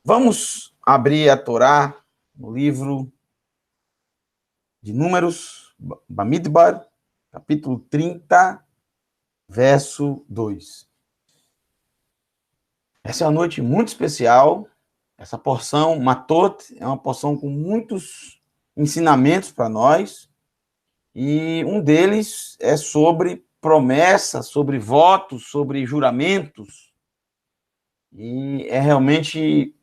Vamos abrir a Torá no livro de Números, Bamidbar, capítulo 30, verso 2. Essa é uma noite muito especial. Essa porção, Matot, é uma porção com muitos ensinamentos para nós. E um deles é sobre promessas, sobre votos, sobre juramentos. E é realmente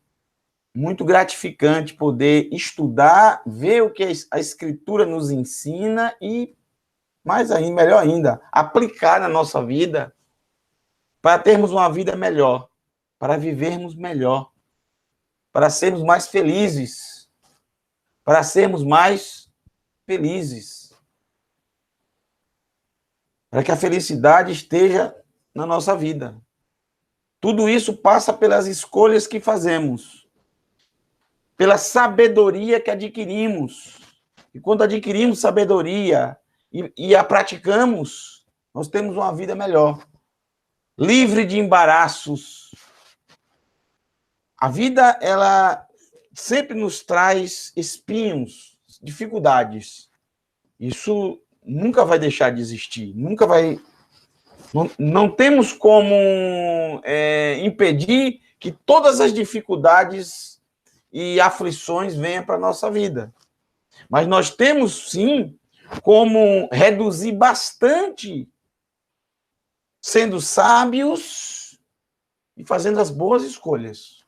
muito gratificante poder estudar, ver o que a Escritura nos ensina e, mais ainda, melhor ainda, aplicar na nossa vida para termos uma vida melhor, para vivermos melhor, para sermos mais felizes, para sermos mais felizes, para que a felicidade esteja na nossa vida. Tudo isso passa pelas escolhas que fazemos, pela sabedoria que adquirimos. E quando adquirimos sabedoria e a praticamos, nós temos uma vida melhor, livre de embaraços. A vida, ela sempre nos traz espinhos, dificuldades. Isso nunca vai deixar de existir, nunca vai... Não temos como impedir que todas as dificuldades e aflições venham para a nossa vida. Mas nós temos, sim, como reduzir bastante, sendo sábios e fazendo as boas escolhas.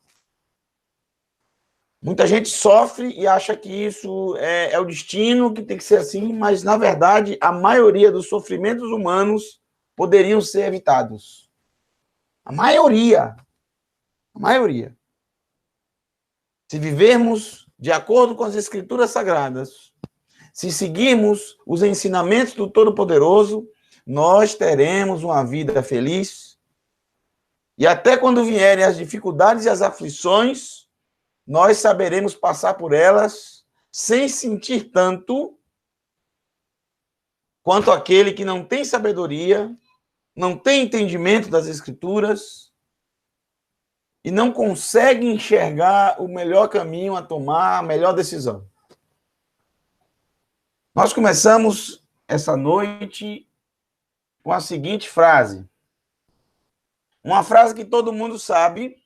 Muita gente sofre e acha que isso é o destino, que tem que ser assim, mas, na verdade, a maioria dos sofrimentos humanos poderiam ser evitados. A maioria. A maioria. Se vivermos de acordo com as Escrituras Sagradas, se seguirmos os ensinamentos do Todo-Poderoso, nós teremos uma vida feliz. E até quando vierem as dificuldades e as aflições, nós saberemos passar por elas sem sentir tanto quanto aquele que não tem sabedoria, não tem entendimento das Escrituras e não consegue enxergar o melhor caminho a tomar, a melhor decisão. Nós começamos essa noite com a seguinte frase. Uma frase que todo mundo sabe,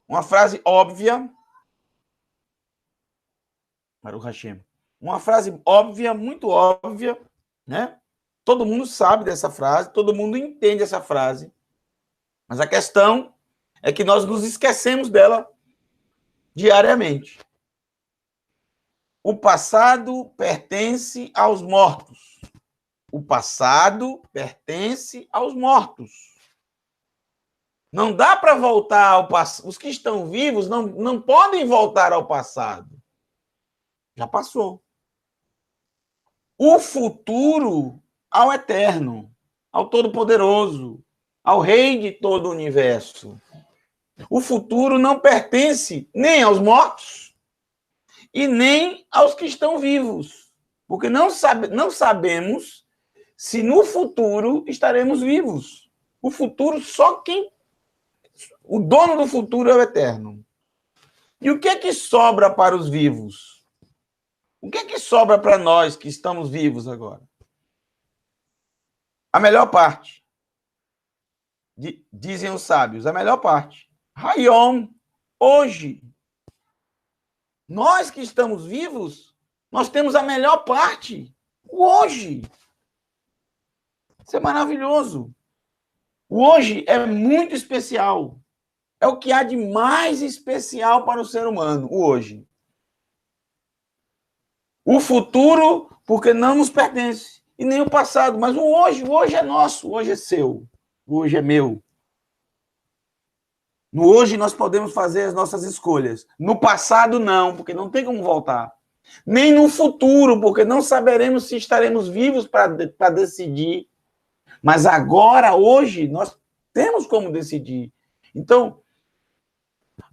uma frase óbvia. Baruch Hashem. Uma frase óbvia, muito óbvia, né? Todo mundo sabe dessa frase, todo mundo entende essa frase. Mas a questão é que nós nos esquecemos dela diariamente. O passado pertence aos mortos. O passado pertence aos mortos. Não dá para voltar ao passado. Os que estão vivos não podem voltar ao passado. Já passou. O futuro ao Eterno, ao Todo-Poderoso, ao Rei de todo o universo. O futuro não pertence nem aos mortos e nem aos que estão vivos, porque não sabemos se no futuro estaremos vivos. O futuro, só quem... O dono do futuro é o Eterno. E o que é que sobra para os vivos? O que é que sobra para nós que estamos vivos agora? A melhor parte. Dizem os sábios, a melhor parte. Hayom, hoje. Nós que estamos vivos, nós temos a melhor parte. O hoje. Isso é maravilhoso. O hoje é muito especial. É o que há de mais especial para o ser humano, o hoje. O futuro, porque não nos pertence. E nem o passado, mas o hoje é nosso, o hoje é seu, o hoje é meu. No hoje nós podemos fazer as nossas escolhas. No passado não, porque não tem como voltar. Nem no futuro, porque não saberemos se estaremos vivos para decidir. Mas agora, hoje, nós temos como decidir. Então,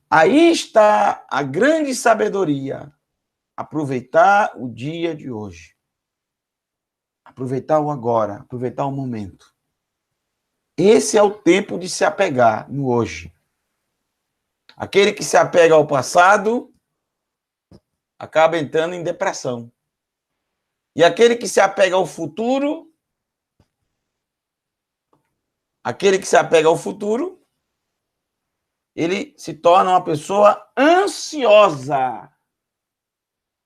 aí está a grande sabedoria. Aproveitar o dia de hoje. Aproveitar o agora, aproveitar o momento. Esse é o tempo de se apegar no hoje. Aquele que se apega ao passado acaba entrando em depressão. E aquele que se apega ao futuro, ele se torna uma pessoa ansiosa.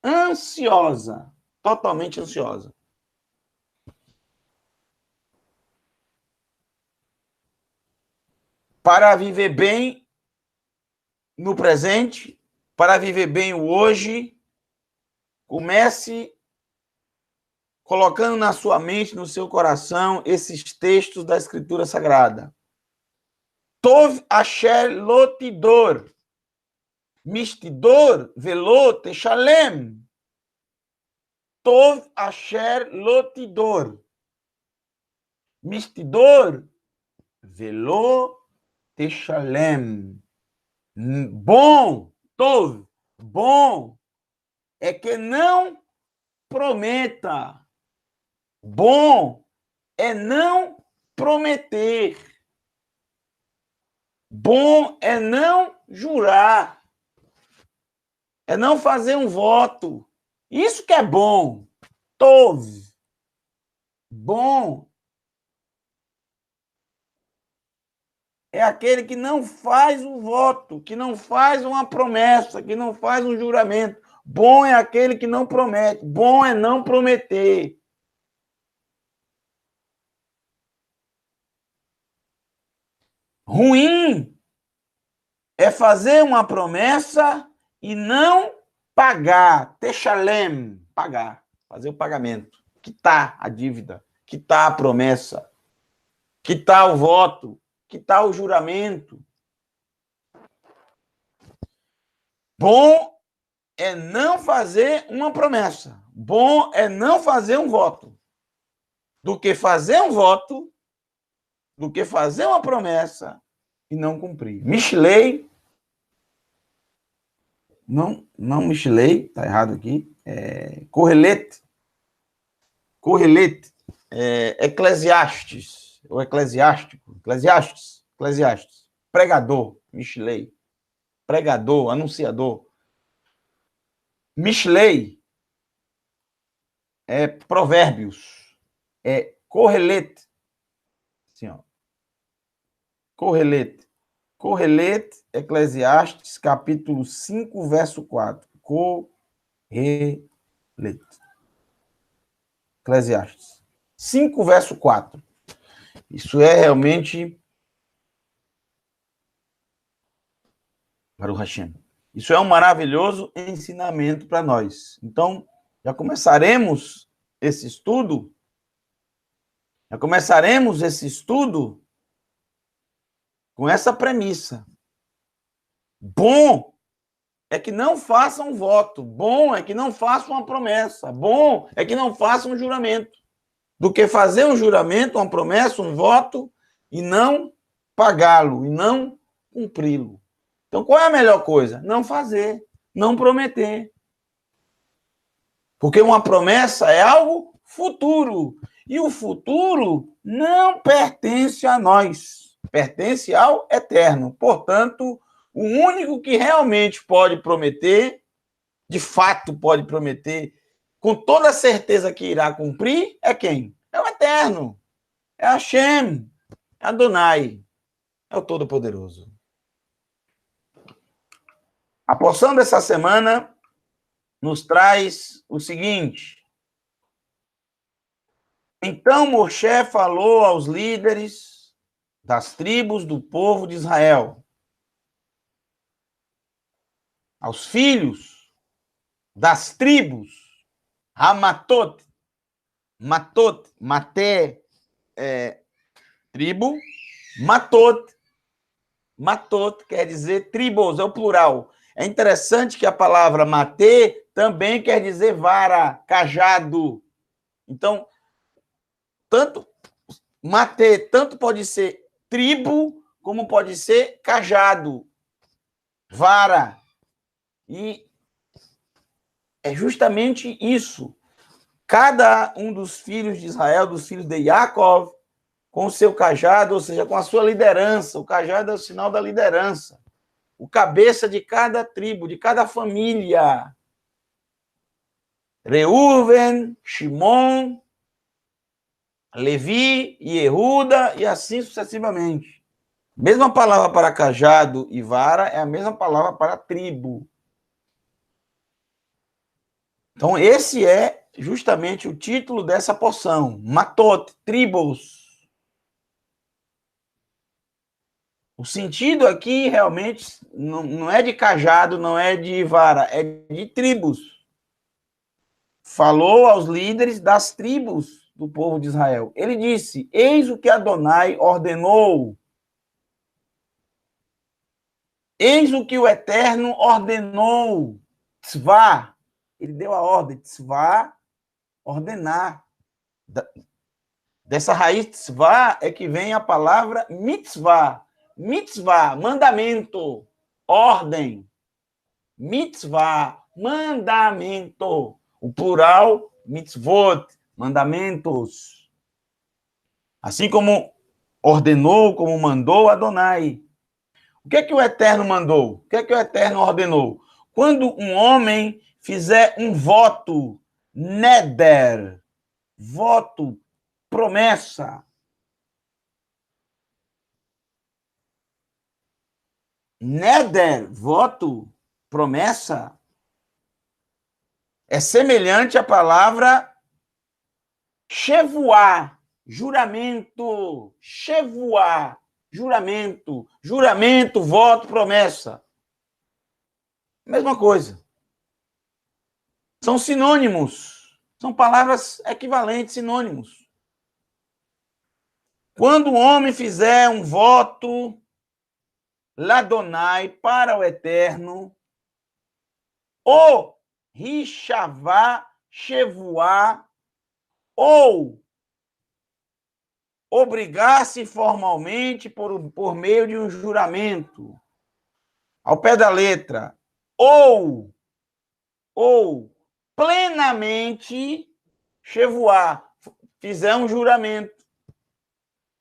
Ansiosa. Totalmente ansiosa. Para viver bem no presente, para viver bem o hoje, comece colocando na sua mente, no seu coração, esses textos da Escritura Sagrada. Tov asher lotidor, mistidor velo teshalem. Tov asher lotidor, mistidor velo teshalem. Bom, tov, bom, é que não prometa. Bom é não prometer. Bom é não jurar. É não fazer um voto. Isso que é bom. Tov. Bom é aquele que não faz um voto, que não faz uma promessa, que não faz um juramento. Bom é aquele que não promete. Bom é não prometer. Ruim é fazer uma promessa e não pagar. Teshalem, pagar. Fazer o pagamento. Quitar a dívida. Quitar a promessa. Quitar o voto. Quitar o juramento. Bom é não fazer uma promessa. Bom é não fazer um voto. Do que fazer um voto, do que fazer uma promessa e não cumprir. Mishlei, não Mishlei, tá errado aqui, Correlete, Eclesiastes, ou Eclesiástico, Eclesiastes, pregador, Mishlei, pregador, anunciador. Mishlei é Provérbios, é Correlete, assim, ó. Correlete, Eclesiastes, capítulo 5, verso 4. Correlete. Eclesiastes 5, verso 4. Isso é realmente Baruch Hashem. Isso é um maravilhoso ensinamento para nós. Então, já começaremos esse estudo com essa premissa. Bom é que não faça um voto. Bom é que não faça uma promessa. Bom é que não faça um juramento. Do que fazer um juramento, uma promessa, um voto e não pagá-lo, e não cumpri-lo. Então, qual é a melhor coisa? Não fazer, não prometer. Porque uma promessa é algo futuro. E o futuro não pertence a nós. Pertence ao eterno. Portanto, o único que realmente pode prometer, de fato pode prometer, com toda certeza que irá cumprir, é quem? É o eterno. É Hashem. É Adonai. É o Todo-Poderoso. A porção dessa semana nos traz o seguinte. Então Moshe falou aos líderes das tribos do povo de Israel, aos filhos das tribos, Hamatot, Matot, Maté, tribo, Matot quer dizer tribos, é o plural. É interessante que a palavra Maté também quer dizer vara, cajado. Então, tanto pode ser tribo, como pode ser cajado, vara. E é justamente isso. Cada um dos filhos de Israel, dos filhos de Yaakov, com o seu cajado, ou seja, com a sua liderança. O cajado é o sinal da liderança. o cabeça de cada tribo, de cada família. Reuven, Shimon, Levi, Yehuda e assim sucessivamente. Mesma palavra para cajado e vara é a mesma palavra para tribo. Então, esse é justamente o título dessa porção. Matot, tribos. O sentido aqui realmente não é de cajado, não é de vara, é de tribos. Falou aos líderes das tribos do povo de Israel. Ele disse: eis o que Adonai ordenou. Eis o que o Eterno ordenou. Tzvá. Ele deu a ordem. Tzvá, ordenar. Dessa raiz tzvá é que vem a palavra mitzvah. Mitzvah, mandamento, ordem. Mitzvah, mandamento. O plural, mitzvot, mandamentos. Assim como ordenou, como mandou Adonai. O que é que o Eterno mandou? O que é que o Eterno ordenou? Quando um homem fizer um voto, neder, voto, promessa. Neder, voto, promessa, é semelhante à palavra chevuá, juramento, chevuá, juramento, juramento, voto, promessa. Mesma coisa. São sinônimos, são palavras equivalentes, sinônimos. Quando o homem fizer um voto, Ladonai, para o Eterno, ou Rishavá, Chevuá, ou obrigar-se formalmente por meio de um juramento, ao pé da letra, ou plenamente Chevuá, fizer um juramento,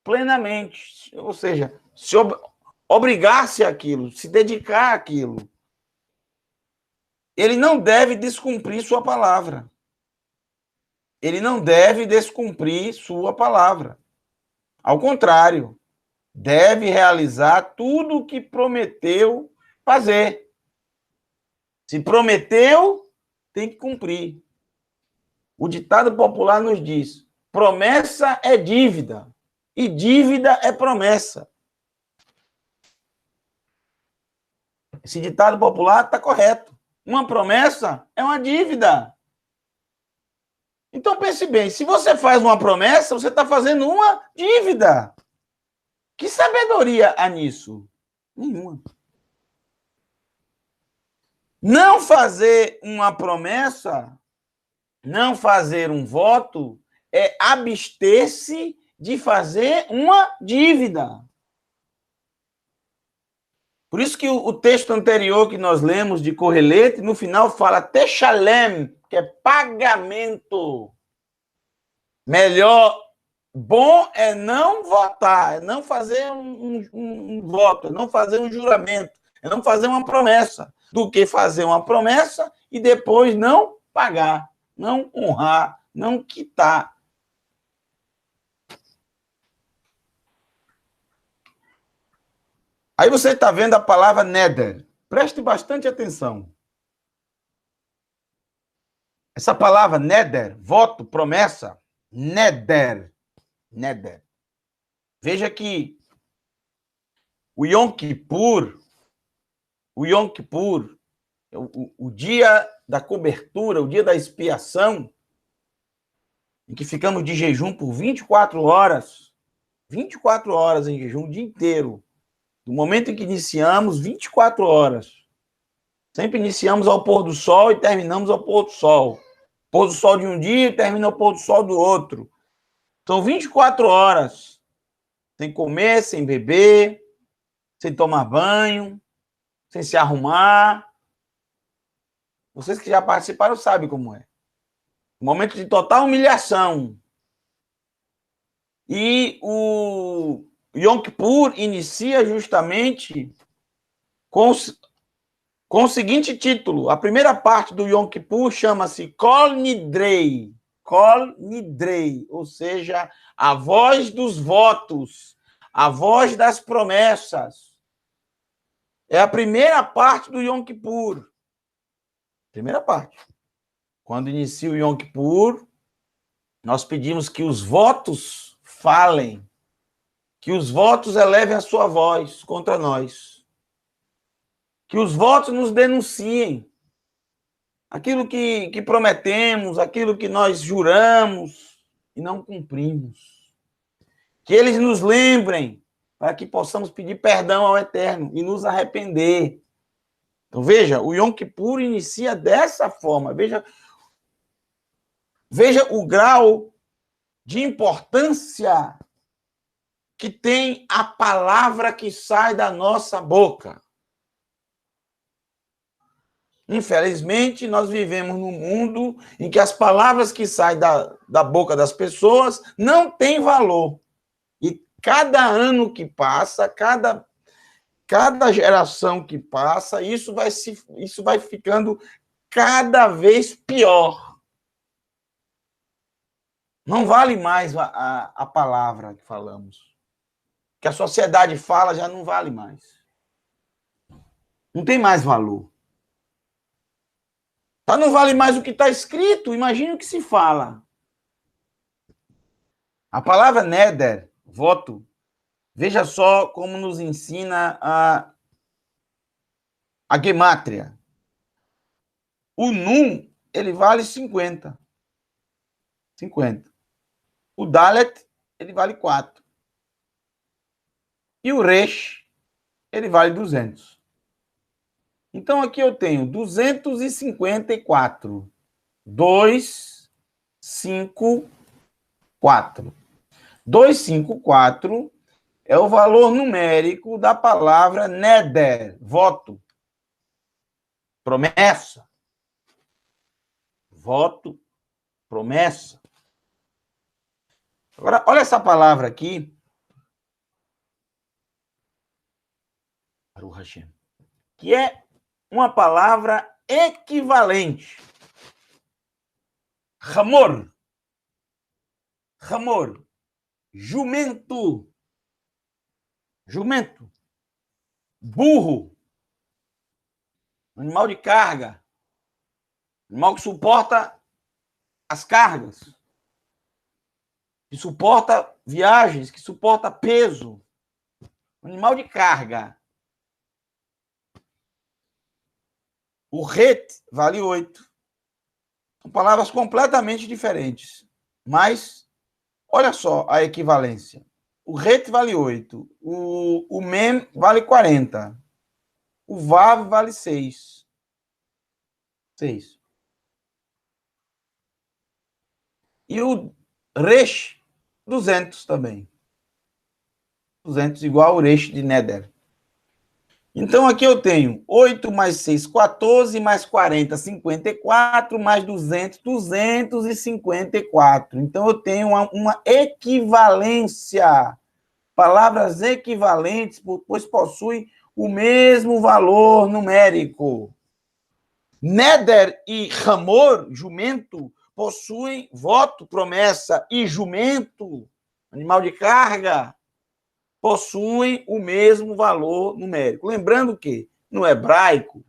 plenamente, ou seja, se obrigar-se àquilo, se dedicar àquilo. Ele não deve descumprir sua palavra. Ele não deve descumprir sua palavra. Ao contrário, deve realizar tudo o que prometeu fazer. Se prometeu, tem que cumprir. O ditado popular nos diz: promessa é dívida e dívida é promessa. Esse ditado popular está correto. Uma promessa é uma dívida. Então pense bem, se você faz uma promessa, você está fazendo uma dívida. Que sabedoria há nisso? Nenhuma. Não fazer uma promessa, não fazer um voto, é abster-se de fazer uma dívida. Por isso que o texto anterior que nós lemos de Correlete, no final fala Techalem, que é pagamento. Melhor, bom é não votar, é não fazer um voto, é não fazer um juramento, é não fazer uma promessa, do que fazer uma promessa e depois não pagar, não honrar, não quitar. Aí você está vendo a palavra neder. Preste bastante atenção. Essa palavra neder, voto, promessa, neder. Neder. Veja que o Yom Kippur, o dia da cobertura, o dia da expiação, em que ficamos de jejum por 24 horas em jejum o dia inteiro. Do momento em que iniciamos, 24 horas. Sempre iniciamos ao pôr do sol e terminamos ao pôr do sol. Pôr do sol de um dia e termina ao pôr do sol do outro. São 24 horas. Sem comer, sem beber, sem tomar banho, sem se arrumar. Vocês que já participaram sabem como é. Momento de total humilhação. E o Yom Kippur inicia justamente com o seguinte título. A primeira parte do Yom Kippur chama-se Kol Nidrei. Kol Nidrei, ou seja, a voz dos votos, a voz das promessas. É a primeira parte do Yom Kippur. Primeira parte. Quando inicia o Yom Kippur, nós pedimos que os votos falem, que os votos elevem a sua voz contra nós, que os votos nos denunciem. Aquilo que prometemos, aquilo que nós juramos e não cumprimos. Que eles nos lembrem para que possamos pedir perdão ao Eterno e nos arrepender. Então, veja, o Yom Kippur inicia dessa forma. Veja o grau de importância que tem a palavra que sai da nossa boca. Infelizmente, nós vivemos num mundo em que as palavras que saem da boca das pessoas não têm valor. E cada ano que passa, cada geração que passa, isso vai ficando cada vez pior. Não vale mais a palavra que falamos. O que a sociedade fala já não vale mais. Não tem mais valor. Não vale mais o que está escrito, imagine o que se fala. A palavra neder, voto, veja só como nos ensina a gemátria. O num, ele vale 50. 50. O dalet, ele vale 4. E o resh, ele vale 200. Então, aqui eu tenho 254. 2, 5, 4. 254 é o valor numérico da palavra neder, voto. Promessa. Voto, promessa. Agora, olha essa palavra aqui. Baruch Hashem. Que é uma palavra equivalente. Hamor. Hamor. Jumento. Jumento. Burro. Animal de carga. Animal que suporta as cargas. Que suporta viagens, que suporta peso. Animal de carga. O ret vale 8. São palavras completamente diferentes. Mas, olha só a equivalência. O ret vale 8. O mem vale 40. O vav vale 6. 6. E o resh, 200 também. 200 igual ao resh de neder. Então, aqui eu tenho 8 mais 6, 14, mais 40, 54, mais 200, 254. Então, eu tenho uma equivalência. Palavras equivalentes, pois possuem o mesmo valor numérico. Neder e Hamor, jumento, possuem voto, promessa, e jumento, animal de carga, possuem o mesmo valor numérico. Lembrando que, no hebraico,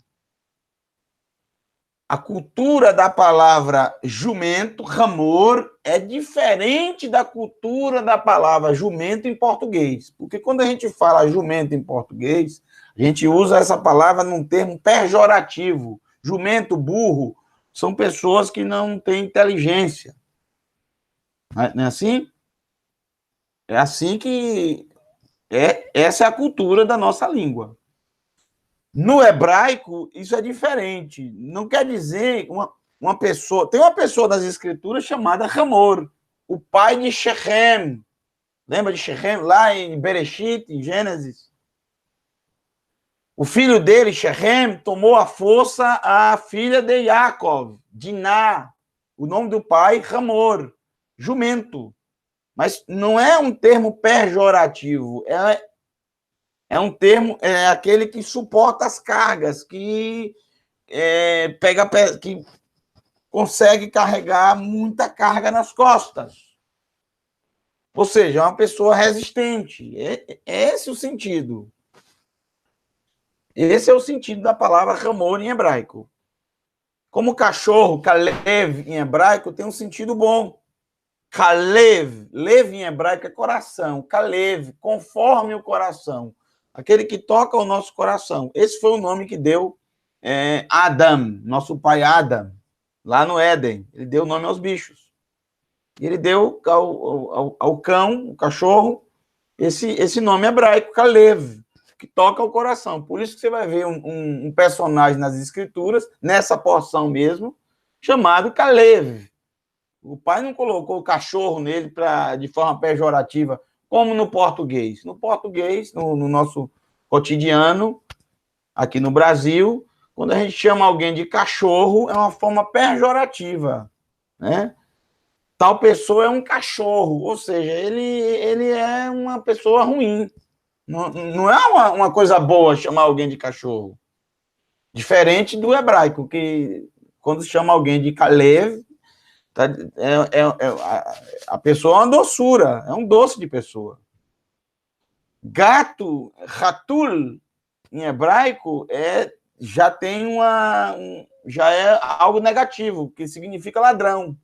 a cultura da palavra jumento, Hamor, é diferente da cultura da palavra jumento em português. Porque quando a gente fala jumento em português, a gente usa essa palavra num termo pejorativo. Jumento, burro, são pessoas que não têm inteligência. Não é assim? É assim que... essa é a cultura da nossa língua. No hebraico, isso é diferente. Não quer dizer uma pessoa... Tem uma pessoa das escrituras chamada Hamor, o pai de Shechem. Lembra de Shechem? Lá em Bereshit, em Gênesis. O filho dele, Shechem, tomou à força a filha de Yaakov, Diná. O nome do pai, Hamor, jumento. Mas não é um termo pejorativo, É um termo, é aquele que suporta as cargas, que que consegue carregar muita carga nas costas. Ou seja, é uma pessoa resistente. É esse o sentido. Esse é o sentido da palavra Ramor em hebraico. Como cachorro, Kalev em hebraico tem um sentido bom. Kalev, lev em hebraico é coração. Kalev, conforme o coração. Aquele que toca o nosso coração. Esse foi o nome que deu Adam, nosso pai Adam, lá no Éden. Ele deu o nome aos bichos. Ele deu ao cão, o cachorro, esse nome hebraico, Kalev, que toca o coração. Por isso que você vai ver um personagem nas escrituras, nessa porção mesmo, chamado Kalev. O pai não colocou o cachorro nele de forma pejorativa, como no português. No português, no nosso cotidiano, aqui no Brasil, quando a gente chama alguém de cachorro, é uma forma pejorativa, né? Tal pessoa é um cachorro, ou seja, ele é uma pessoa ruim. Não é uma coisa boa chamar alguém de cachorro. Diferente do hebraico, que quando chama alguém de Kalev, a pessoa é uma doçura, é um doce de pessoa. Gato, ratul, em hebraico, já tem já é algo negativo, que significa ladrão.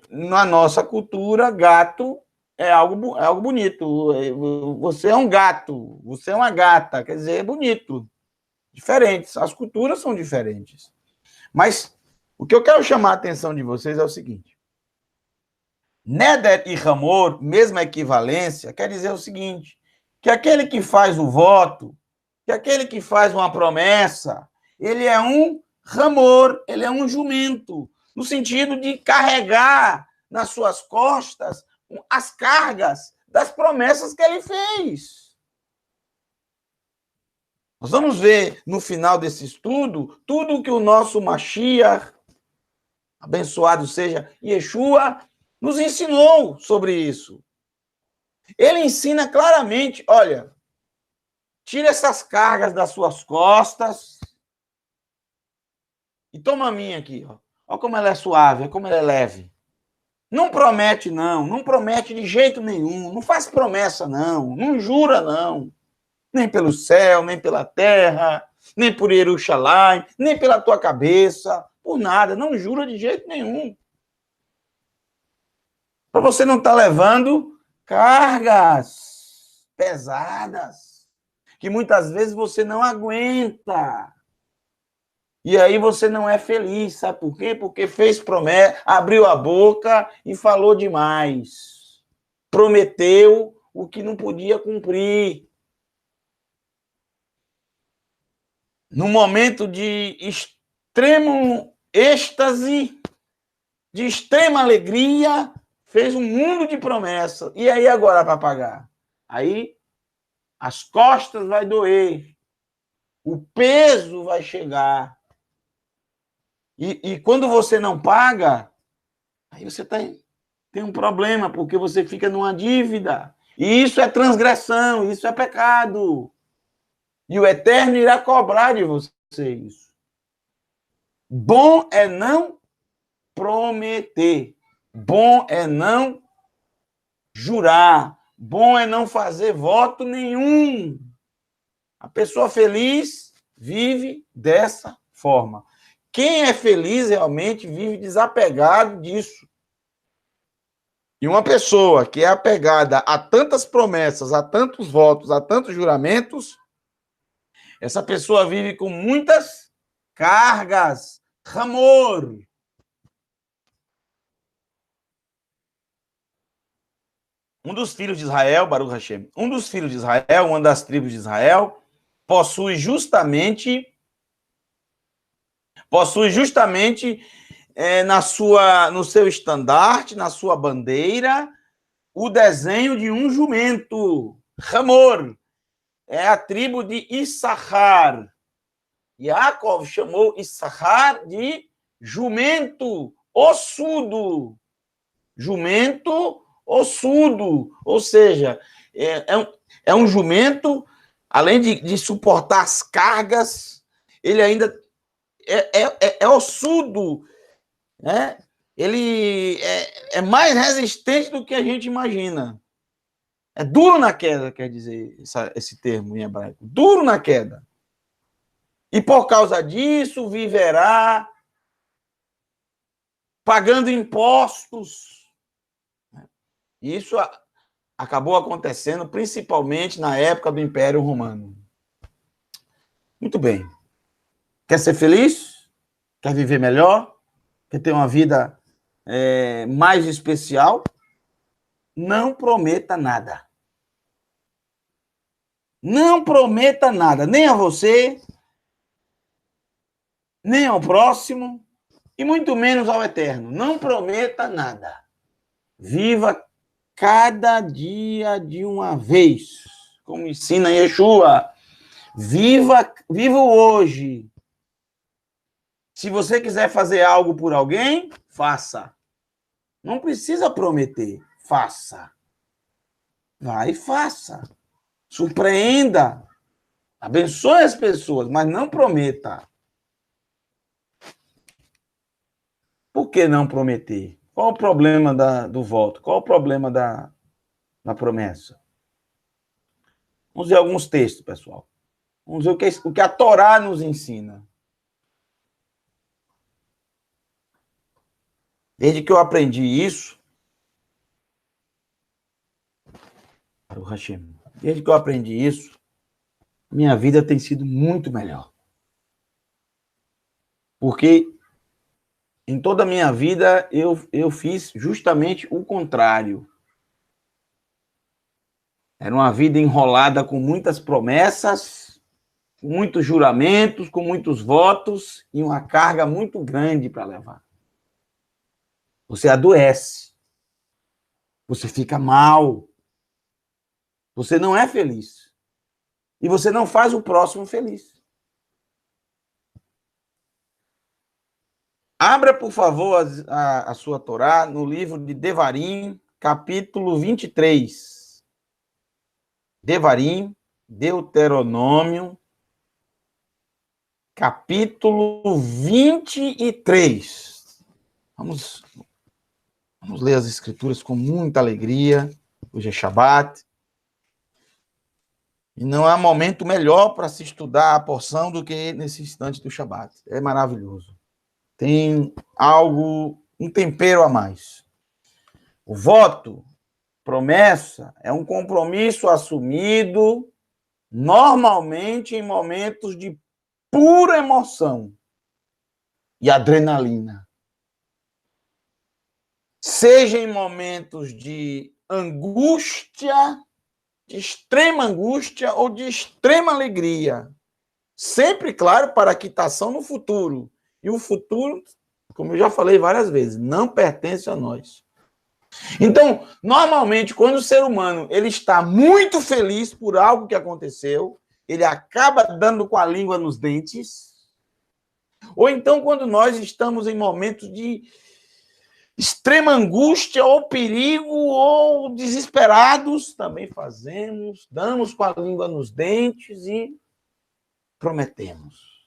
Na nossa cultura, gato é algo bonito. Você é um gato, você é uma gata, quer dizer, é bonito. Diferentes, as culturas são diferentes. Mas o que eu quero chamar a atenção de vocês é o seguinte. Neder e Ramor, mesma equivalência, quer dizer o seguinte, que aquele que faz o voto, que aquele que faz uma promessa, ele é um Ramor, ele é um jumento, no sentido de carregar nas suas costas as cargas das promessas que ele fez. Nós vamos ver no final desse estudo tudo que o nosso Mashiach, abençoado seja Yeshua, nos ensinou sobre isso. Ele ensina claramente, olha, tira essas cargas das suas costas e toma a minha aqui, ó. Olha como ela é suave, olha como ela é leve. Não promete, não promete de jeito nenhum, não faz promessa, não jura, não. Nem pelo céu, nem pela terra, nem por Jerusalém, nem pela tua cabeça, por nada, não jura de jeito nenhum. Para você não estar levando cargas pesadas, que muitas vezes você não aguenta. E aí você não é feliz, sabe por quê? Porque fez promessa, abriu a boca e falou demais. Prometeu o que não podia cumprir. Num momento de extremo êxtase, de extrema alegria, fez um mundo de promessas. E aí agora para pagar? Aí as costas vai doer. O peso vai chegar. E quando você não paga, aí você tem um problema, porque você fica numa dívida. E isso é transgressão, isso é pecado. E o Eterno irá cobrar de você isso. Bom é não prometer. Bom é não jurar. Bom é não fazer voto nenhum. A pessoa feliz vive dessa forma. Quem é feliz realmente vive desapegado disso. E uma pessoa que é apegada a tantas promessas, a tantos votos, a tantos juramentos, essa pessoa vive com muitas cargas. Ramor. Um dos filhos de Israel, Baruch Hashem, um dos filhos de Israel, uma das tribos de Israel, possui justamente no seu estandarte, na sua bandeira, o desenho de um jumento. Ramor. É a tribo de Issachar. Yaakov chamou Issachar de jumento ossudo. Jumento ossudo. Ou seja, é um jumento, além de suportar as cargas, ele ainda é ossudo, né? Ele é mais resistente do que a gente imagina. É duro na queda, quer dizer esse termo em hebraico. Duro na queda. E por causa disso, viverá pagando impostos. Isso acabou acontecendo principalmente na época do Império Romano. Muito bem. Quer ser feliz? Quer viver melhor? Quer ter uma vida mais especial? Não prometa nada. Não prometa nada, nem a você, nem ao próximo, e muito menos ao eterno. Não prometa nada. Viva cada dia de uma vez, como ensina Yeshua. Viva o hoje. Se você quiser fazer algo por alguém, faça. Não precisa prometer, faça. Vai e faça. Surpreenda. Abençoe as pessoas, mas não prometa. Por que não prometer? Qual o problema do voto? Qual o problema da promessa? Vamos ver alguns textos, pessoal. Vamos ver o que a Torá nos ensina. Desde que eu aprendi isso, desde que eu aprendi isso, minha vida tem sido muito melhor. Porque em toda a minha vida eu fiz justamente o contrário. Era uma vida enrolada com muitas promessas, com muitos juramentos, com muitos votos e uma carga muito grande para levar. Você adoece. Você fica mal. Você não é feliz. E você não faz o próximo feliz. Abra, por favor, a sua Torá no livro de Devarim, capítulo 23. Devarim, Deuteronômio, capítulo 23. Vamos ler as escrituras com muita alegria. Hoje é Shabat. E não há momento melhor para se estudar a porção do que nesse instante do Shabat. É maravilhoso. Tem algo, um tempero a mais. O voto, promessa, é um compromisso assumido normalmente em momentos de pura emoção e adrenalina. Seja em momentos de angústia, de extrema angústia ou de extrema alegria. Sempre, claro, para a quitação no futuro. E o futuro, como eu já falei várias vezes, não pertence a nós. Então, normalmente, quando o ser humano ele está muito feliz por algo que aconteceu, ele acaba dando com a língua nos dentes. Ou então, quando nós estamos em momentos de extrema angústia ou perigo ou desesperados, também damos com a língua nos dentes e prometemos.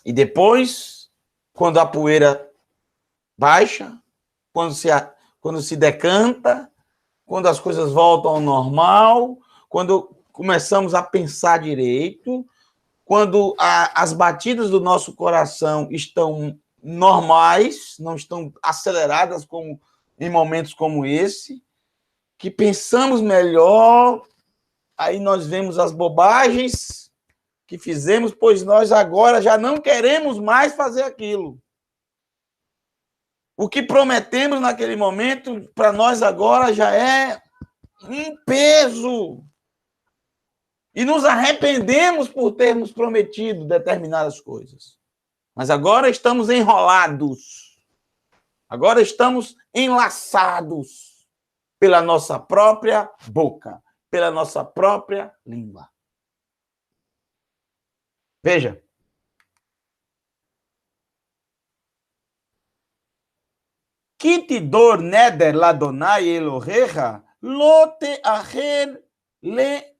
E depois, quando a poeira baixa, quando se decanta, quando as coisas voltam ao normal, quando começamos a pensar direito, quando as batidas do nosso coração estão normais, não estão aceleradas como em momentos como esse, que pensamos melhor, aí nós vemos as bobagens que fizemos, pois nós agora já não queremos mais fazer aquilo. O que prometemos naquele momento, para nós agora já é um peso. E nos arrependemos por termos prometido determinadas coisas. Mas agora estamos enrolados. Agora estamos enlaçados pela nossa própria boca, pela nossa própria língua. Veja. Kitidor neder ladonai Elohecha lo te'acher le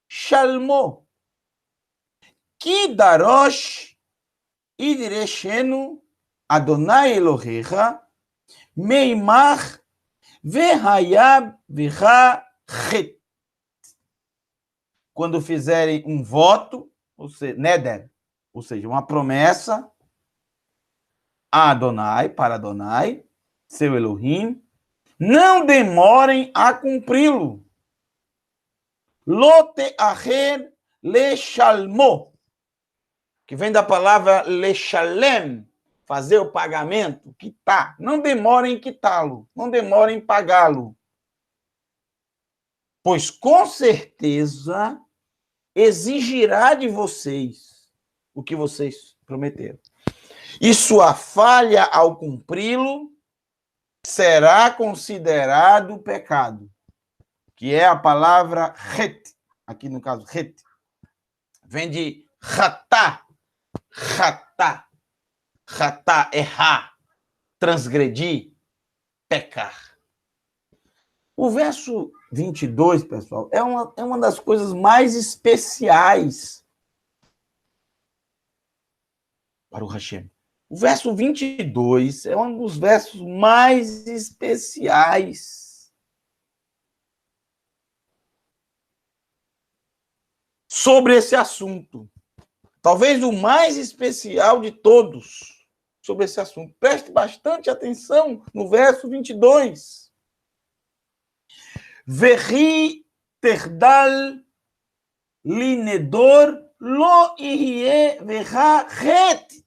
shalmo, ki darosh idreshenu Adonai Elohecha meimach vehayab vicha chet. Quando fizerem um voto, ou seja, neder, ou seja, uma promessa a Adonai, para Adonai, seu Elohim, não demorem a cumpri-lo. Lo te'acher leshalmo, que vem da palavra leshalem, fazer o pagamento, quitar. Não demorem em quitá-lo, não demorem em pagá-lo. Pois com certeza exigirá de vocês o que vocês prometeram. E sua falha ao cumpri-lo será considerado pecado, que é a palavra het, aqui no caso het, vem de ratá, ratá, ratá, errar, transgredir, pecar. O verso 22, pessoal, é uma das coisas mais especiais para o Hashem. O verso 22 é um dos versos mais especiais sobre esse assunto. Talvez o mais especial de todos sobre esse assunto. Preste bastante atenção no verso 22. Vehi terdal linedor lo ihye veha het.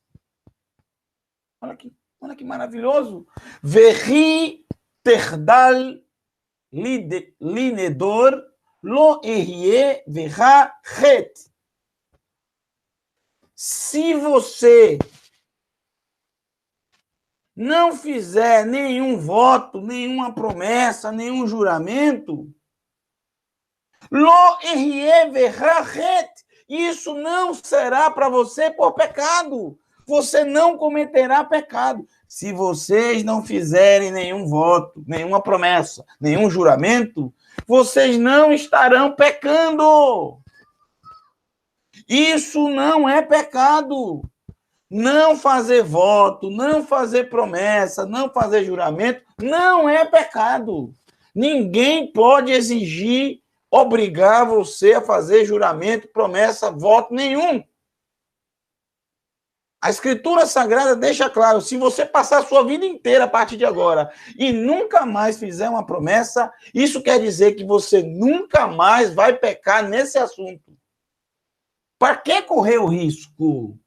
Olha que maravilhoso. Vehi terdal linedor lo ihye veha het. Se você não fizer nenhum voto, nenhuma promessa, nenhum juramento, lo ihye veha het, isso não será para você por pecado. Você não cometerá pecado. Se vocês não fizerem nenhum voto, nenhuma promessa, nenhum juramento, vocês não estarão pecando. Isso não é pecado. Não fazer voto, não fazer promessa, não fazer juramento, não é pecado. Ninguém pode exigir, obrigar você a fazer juramento, promessa, voto nenhum. A Escritura Sagrada deixa claro, se você passar a sua vida inteira a partir de agora e nunca mais fizer uma promessa, isso quer dizer que você nunca mais vai pecar nesse assunto. Para que correr o risco?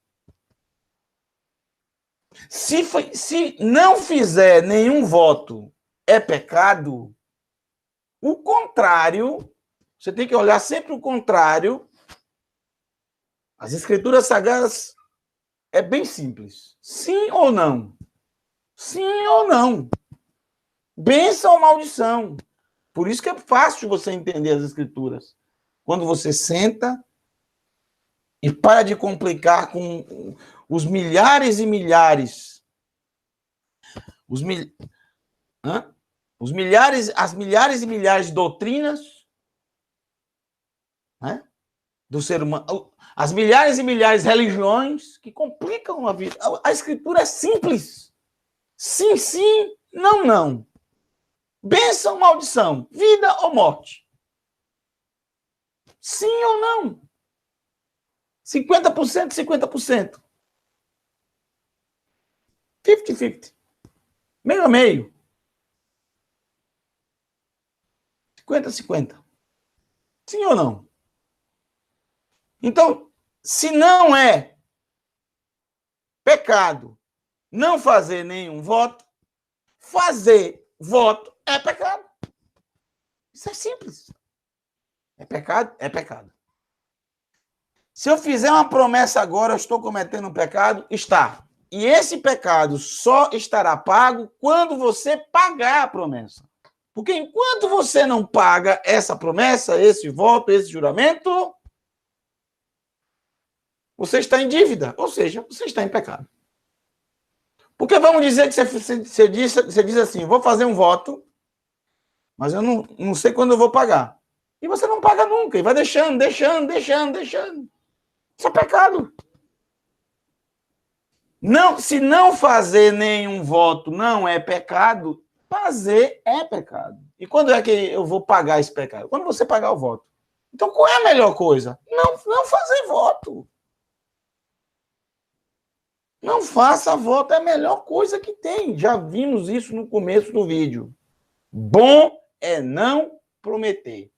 Se não fizer nenhum voto, é pecado, o contrário, você tem que olhar sempre o contrário. As Escrituras Sagradas é bem simples. Sim ou não? Sim ou não? Bênção ou maldição? Por isso que é fácil você entender as Escrituras. Quando você senta e para de complicar com os milhares e milhares, as milhares e milhares de doutrinas, né, do ser humano, as milhares e milhares de religiões que complicam a vida. A Escritura é simples. Sim, sim, não, não. Bênção ou maldição, vida ou morte. Sim ou não? 50%, 50%. 50-50. Meio a meio. 50-50. Sim ou não? Então, se não é pecado não fazer nenhum voto, fazer voto é pecado. Isso é simples. É pecado? É pecado. Se eu fizer uma promessa agora, eu estou cometendo um pecado? Está. E esse pecado só estará pago quando você pagar a promessa. Porque enquanto você não paga essa promessa, esse voto, esse juramento, você está em dívida, ou seja, você está em pecado. Porque vamos dizer que você diz assim, vou fazer um voto, mas eu não sei quando eu vou pagar. E você não paga nunca, e vai deixando. Isso é pecado. Não, se não fazer nenhum voto não é pecado, fazer é pecado. E quando é que eu vou pagar esse pecado? Quando você pagar o voto. Então, qual é a melhor coisa? Não fazer voto. Não faça voto, é a melhor coisa que tem. Já vimos isso no começo do vídeo. Bom é não prometer.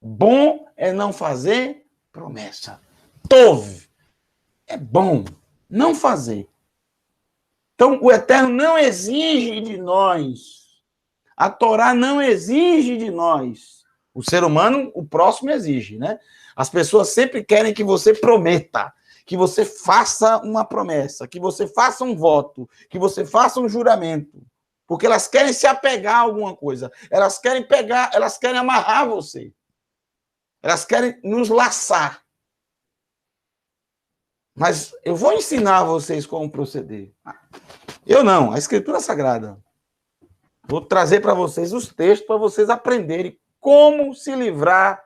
Bom é não fazer promessa. Tov. É bom não fazer. Então, o Eterno não exige de nós. A Torá não exige de nós. O ser humano, o próximo exige, né? As pessoas sempre querem que você prometa, que você faça uma promessa, que você faça um voto, que você faça um juramento. Porque elas querem se apegar a alguma coisa. Elas querem pegar, elas querem amarrar você. Elas querem nos laçar. Mas eu vou ensinar a vocês como proceder. Eu não, a Escritura Sagrada. Vou trazer para vocês os textos para vocês aprenderem como se livrar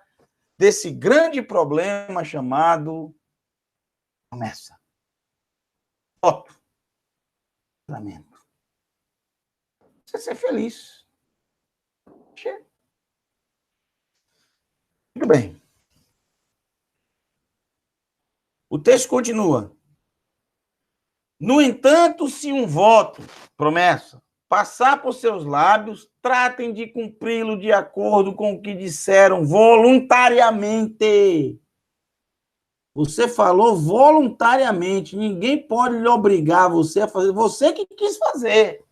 desse grande problema chamado promessa. Voto. Juramento. Você ser feliz. Chega. Muito bem. O texto continua. No entanto, se um voto, promessa, passar por seus lábios, tratem de cumpri-lo de acordo com o que disseram voluntariamente. Você falou voluntariamente. Ninguém pode lhe obrigar você a fazer. Você que quis fazer.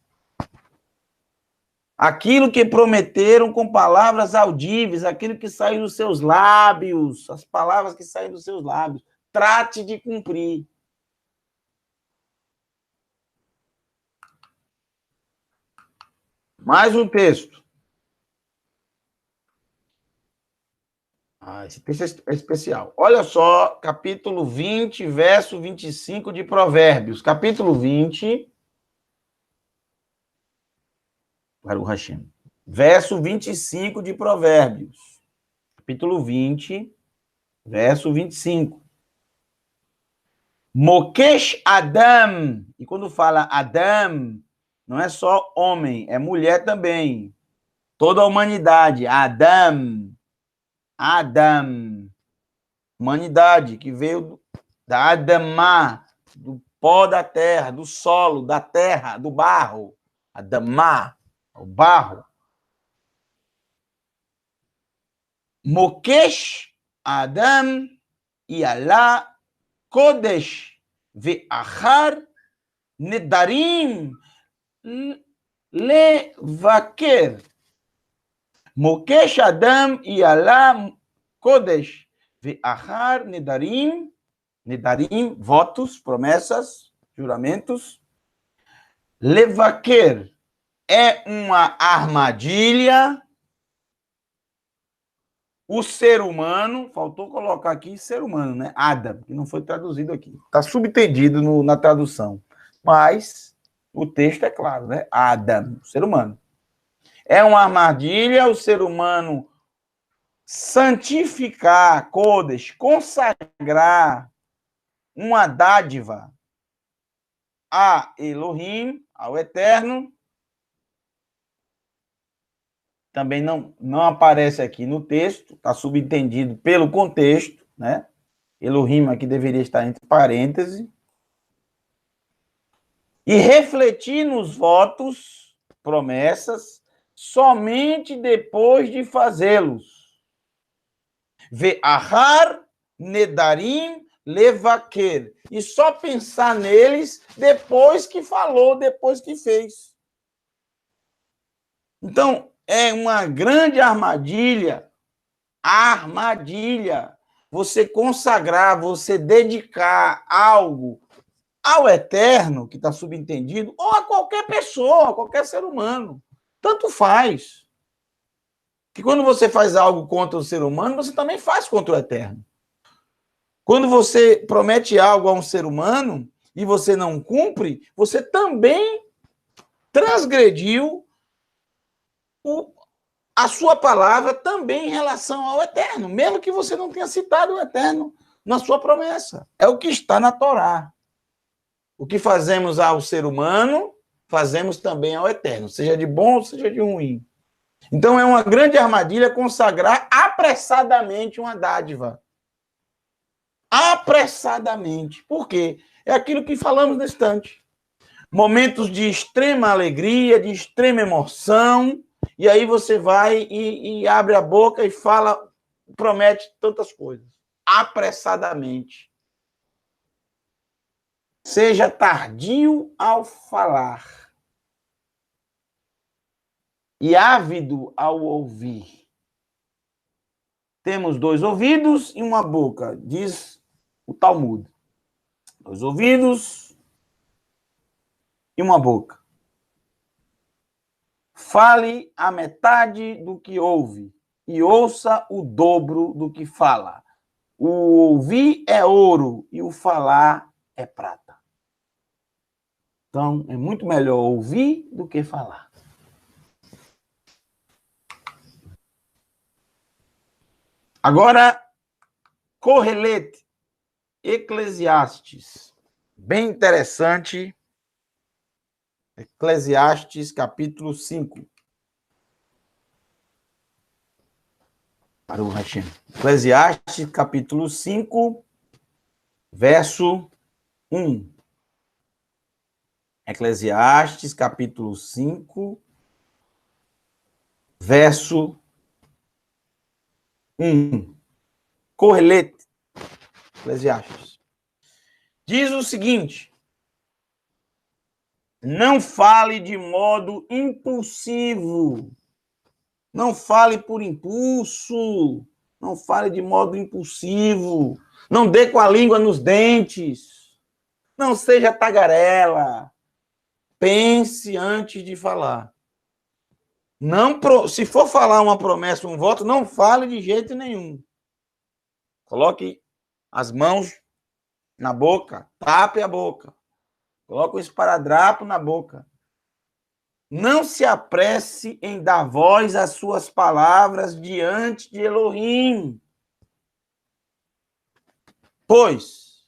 Aquilo que prometeram com palavras audíveis, aquilo que saiu dos seus lábios, as palavras que saem dos seus lábios. Trate de cumprir. Mais um texto. Esse texto é especial. Olha só, capítulo 20, verso 25 de Provérbios. Capítulo 20. Baruch Hashem. Verso 25 de Provérbios. Capítulo 20, verso 25. Mokesh Adam. E quando fala Adam, não é só homem, é mulher também. Toda a humanidade. Adam. Humanidade, que veio da Adamá, do pó da terra, do solo, da terra, do barro. Adamá, o barro. Mokesh Adam Yalá Kodesh Ve'achar Nedarim Levaker. Mokesh Adam Yalá Kodesh Ve'achar Nedarim. Nedarim, votos, promessas, juramentos. Levaker é uma armadilha. O ser humano, faltou colocar aqui ser humano, né? Adam, que não foi traduzido aqui. Está subentendido na tradução. Mas o texto é claro, né? Adam, o ser humano. É uma armadilha o ser humano santificar, Kodesh, consagrar uma dádiva a Elohim, ao Eterno. Também não aparece aqui no texto, está subentendido pelo contexto, né? Elohim aqui deveria estar entre parênteses. E refletir nos votos, promessas, somente depois de fazê-los. Ve'achar nedarim levaker. E só pensar neles depois que falou, depois que fez. Então, é uma grande armadilha, você consagrar, você dedicar algo ao Eterno, que está subentendido, ou a qualquer pessoa, a qualquer ser humano. Tanto faz. Que quando você faz algo contra o ser humano, você também faz contra o Eterno. Quando você promete algo a um ser humano e você não cumpre, você também transgrediu a sua palavra também em relação ao eterno, mesmo que você não tenha citado o eterno na sua promessa. É o que está na Torá. O que fazemos ao ser humano, fazemos também ao eterno, seja de bom ou seja de ruim. Então é uma grande armadilha consagrar apressadamente uma dádiva. Apressadamente. Por quê? É aquilo que falamos no instante. Momentos de extrema alegria, de extrema emoção, e aí você vai e abre a boca e fala, promete tantas coisas. Apressadamente. Seja tardio ao falar e ávido ao ouvir. Temos 2 ouvidos e uma boca, diz o Talmud. 2 ouvidos e uma boca. Fale a metade do que ouve e ouça o dobro do que fala. O ouvir é ouro e o falar é prata. Então, é muito melhor ouvir do que falar. Agora, Correlete, Eclesiastes. Bem interessante. Eclesiastes, capítulo 5. Baruch Hashem. Eclesiastes, capítulo 5, verso 1. Eclesiastes, capítulo 5, verso 1. Correlete, Eclesiastes. Diz o seguinte: não fale de modo impulsivo. Não fale por impulso. Não fale de modo impulsivo. Não dê com a língua nos dentes. Não seja tagarela. Pense antes de falar. Não, se for falar uma promessa, um voto, não fale de jeito nenhum. Coloque as mãos na boca, tape a boca. Coloque o esparadrapo na boca. Não se apresse em dar voz às suas palavras diante de Elohim, pois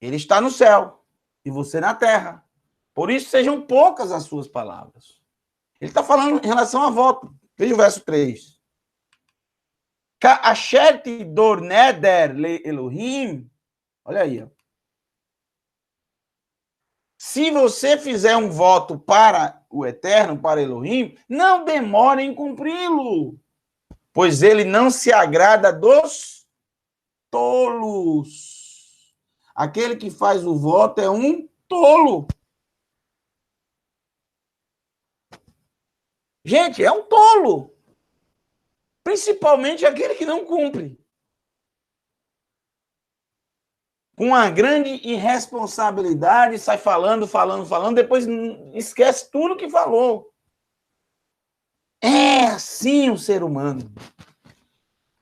ele está no céu e você na terra. Por isso sejam poucas as suas palavras. Ele está falando em relação a voto. Veja o verso 3. Ka'asher dor neder le Elohim. Olha aí. Ó. Se você fizer um voto para o Eterno, para Elohim, não demore em cumpri-lo, pois ele não se agrada dos tolos. Aquele que faz o voto é um tolo. Gente, é um tolo. Principalmente aquele que não cumpre. Com uma grande irresponsabilidade, sai falando, depois esquece tudo que falou. É assim o ser humano.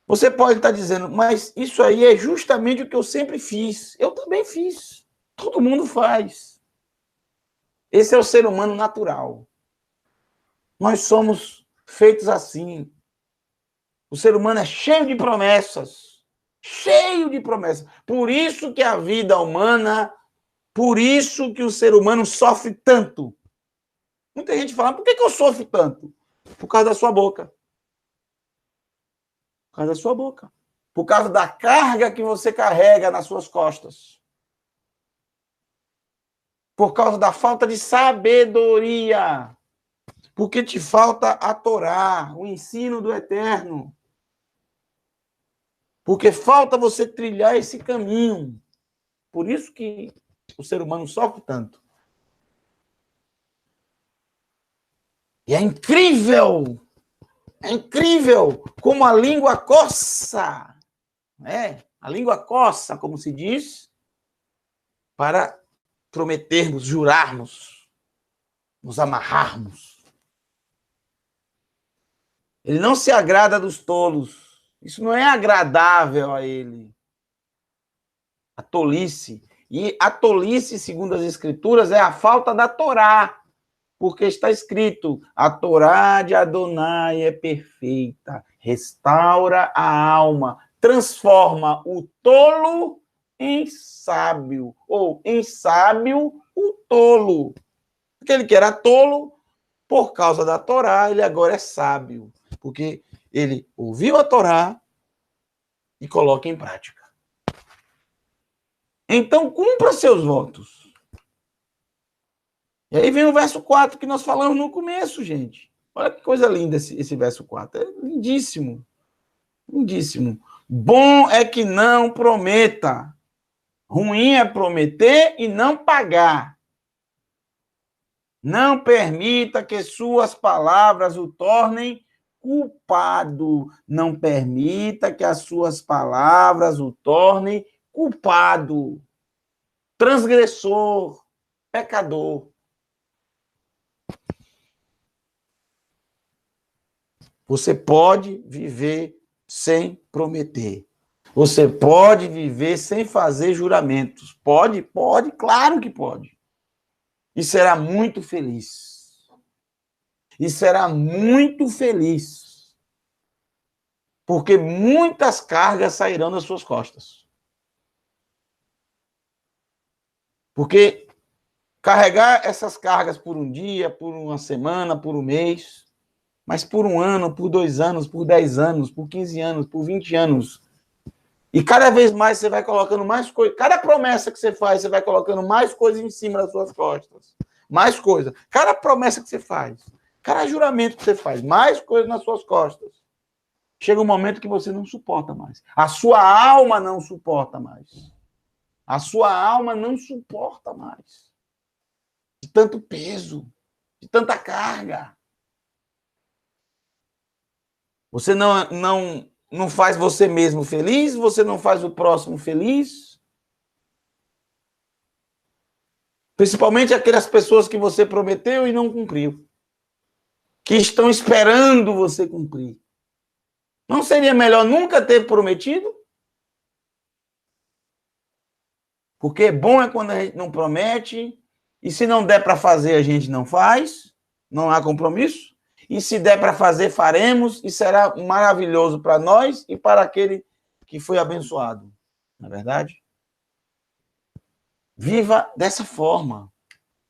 Você pode estar dizendo, mas isso aí é justamente o que eu sempre fiz. Eu também fiz. Todo mundo faz. Esse é o ser humano natural. Nós somos feitos assim. O ser humano é cheio de promessas. Cheio de promessas. Por isso que a vida humana, por isso que o ser humano sofre tanto. Muita gente fala, por que eu sofro tanto? Por causa da sua boca. Por causa da sua boca. Por causa da carga que você carrega nas suas costas. Por causa da falta de sabedoria. Porque te falta a Torá, o ensino do Eterno. Porque falta você trilhar esse caminho. Por isso que o ser humano sofre tanto. E é incrível como a língua coça, né? A língua coça, como se diz, para prometermos, jurarmos, nos amarrarmos. Ele não se agrada dos tolos. Isso não é agradável a ele. A tolice. E a tolice, segundo as Escrituras, é a falta da Torá. porque está escrito: a Torá de Adonai é perfeita, restaura a alma, transforma o tolo em sábio, ou em sábio o tolo. Aquele que era tolo, por causa da Torá, ele agora é sábio, porque ele ouviu a Torá e coloca em prática. Então, cumpra seus votos. E aí vem o verso 4 que nós falamos no começo, gente. Olha que coisa linda esse verso 4. É lindíssimo. Lindíssimo. Bom é que não prometa. Ruim é prometer e não pagar. Não permita que suas palavras o tornem culpado. Não permita que as suas palavras o tornem culpado. Transgressor. Pecador. Você pode viver sem prometer. Você pode viver sem fazer juramentos. Pode, claro que pode. E será muito feliz. E será muito feliz. Porque muitas cargas sairão das suas costas. Porque carregar essas cargas por um dia, por uma semana, por um mês, mas por um ano, por 2 anos, por 10 anos, por 15 anos, por 20 anos. E cada vez mais você vai colocando mais coisas. Cada promessa que você faz, você vai colocando mais coisas em cima das suas costas. Mais coisa. Cada promessa que você faz, cada juramento que você faz, mais coisas nas suas costas. Chega um momento que você não suporta mais. A sua alma não suporta mais. A sua alma não suporta mais. De tanto peso, de tanta carga. Você não faz você mesmo feliz, você não faz o próximo feliz. Principalmente aquelas pessoas que você prometeu e não cumpriu. Que estão esperando você cumprir. Não seria melhor nunca ter prometido? Porque bom é quando a gente não promete, e se não der para fazer, a gente não faz, não há compromisso. E se der para fazer, faremos, e será maravilhoso para nós e para aquele que foi abençoado. Não é verdade? Viva dessa forma.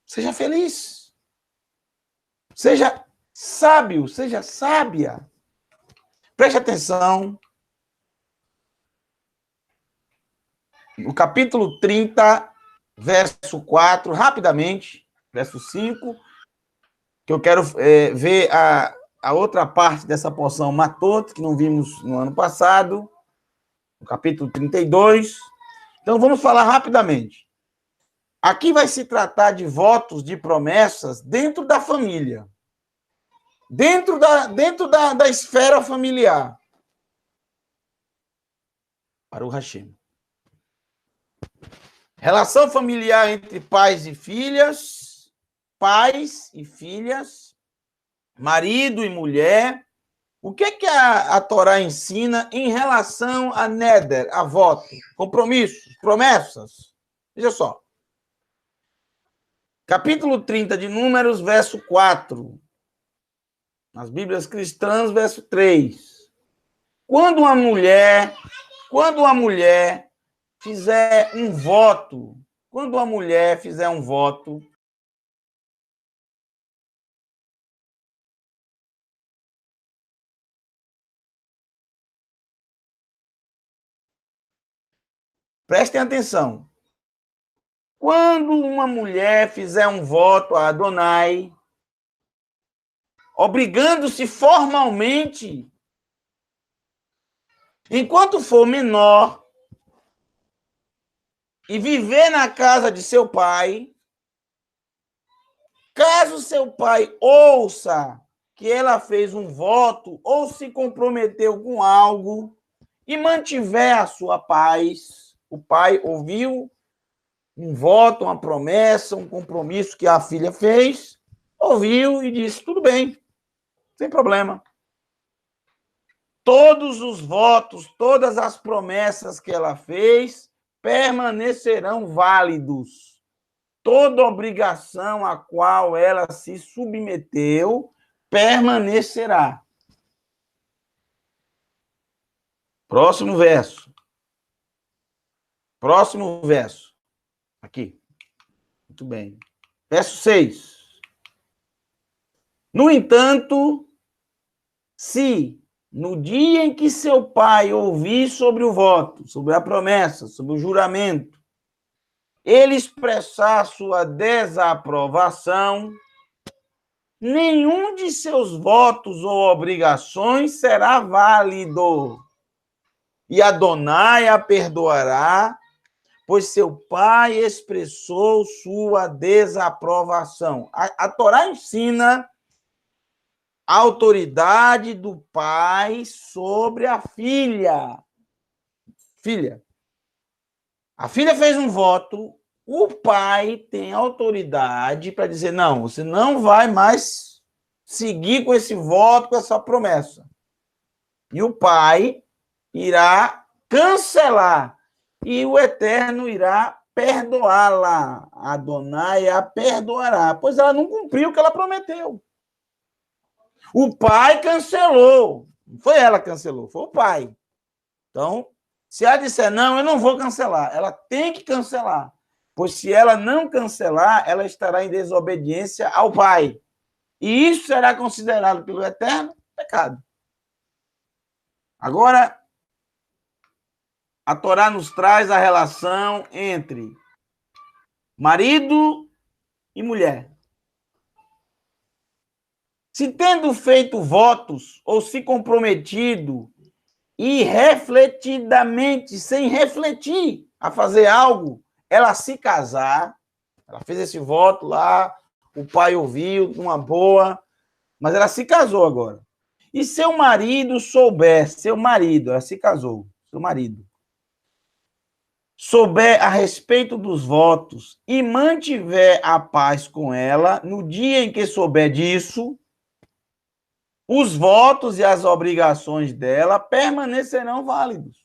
Seja feliz. Seja sábio, seja sábia. Preste atenção. No capítulo 30, verso 4, rapidamente, verso 5, que eu quero ver a outra parte dessa porção Matot, que não vimos no ano passado, no capítulo 32. Então, vamos falar rapidamente. Aqui vai se tratar de votos, de promessas dentro da família. Dentro da esfera familiar. Para o Hashem. Relação familiar entre pais e filhas, marido e mulher. O que é que a Torá ensina em relação a Neder, a voto, compromissos, promessas? Veja só. Capítulo 30 de Números, verso 4. Nas Bíblias cristãs, verso 3. Quando uma mulher fizer um voto, prestem atenção. Quando uma mulher fizer um voto a Adonai, obrigando-se formalmente, enquanto for menor, e viver na casa de seu pai, caso seu pai ouça que ela fez um voto ou se comprometeu com algo e mantiver a sua paz, o pai ouviu um voto, uma promessa, um compromisso que a filha fez, ouviu e disse, tudo bem, sem problema. Todos os votos, todas as promessas que ela fez permanecerão válidos. toda obrigação a qual ela se submeteu permanecerá. Próximo verso. Próximo verso. Aqui. Muito bem. Verso 6. No entanto, se no dia em que seu pai ouvir sobre o voto, sobre a promessa, sobre o juramento, ele expressar sua desaprovação, nenhum de seus votos ou obrigações será válido. E Adonai a perdoará, pois seu pai expressou sua desaprovação. A Torá ensina a autoridade do pai sobre a filha. Filha. A filha fez um voto, o pai tem autoridade para dizer, não, você não vai mais seguir com esse voto, com essa promessa. E o pai irá cancelar, e o Eterno irá perdoá-la. Adonai a perdoará, pois ela não cumpriu o que ela prometeu. O pai cancelou. Não foi ela que cancelou, foi o pai. Então, se ela disser, não, eu não vou cancelar, ela tem que cancelar. Pois se ela não cancelar, ela estará em desobediência ao pai. E isso será considerado pelo Eterno pecado. Agora, a Torá nos traz a relação entre marido e mulher. Se tendo feito votos ou se comprometido irrefletidamente, sem refletir a fazer algo, ela se casar, ela fez esse voto lá, o pai ouviu, numa boa, mas ela se casou agora. E seu marido souber, seu marido, ela se casou, seu marido, souber a respeito dos votos e mantiver a paz com ela, no dia em que souber disso, os votos e as obrigações dela permanecerão válidos.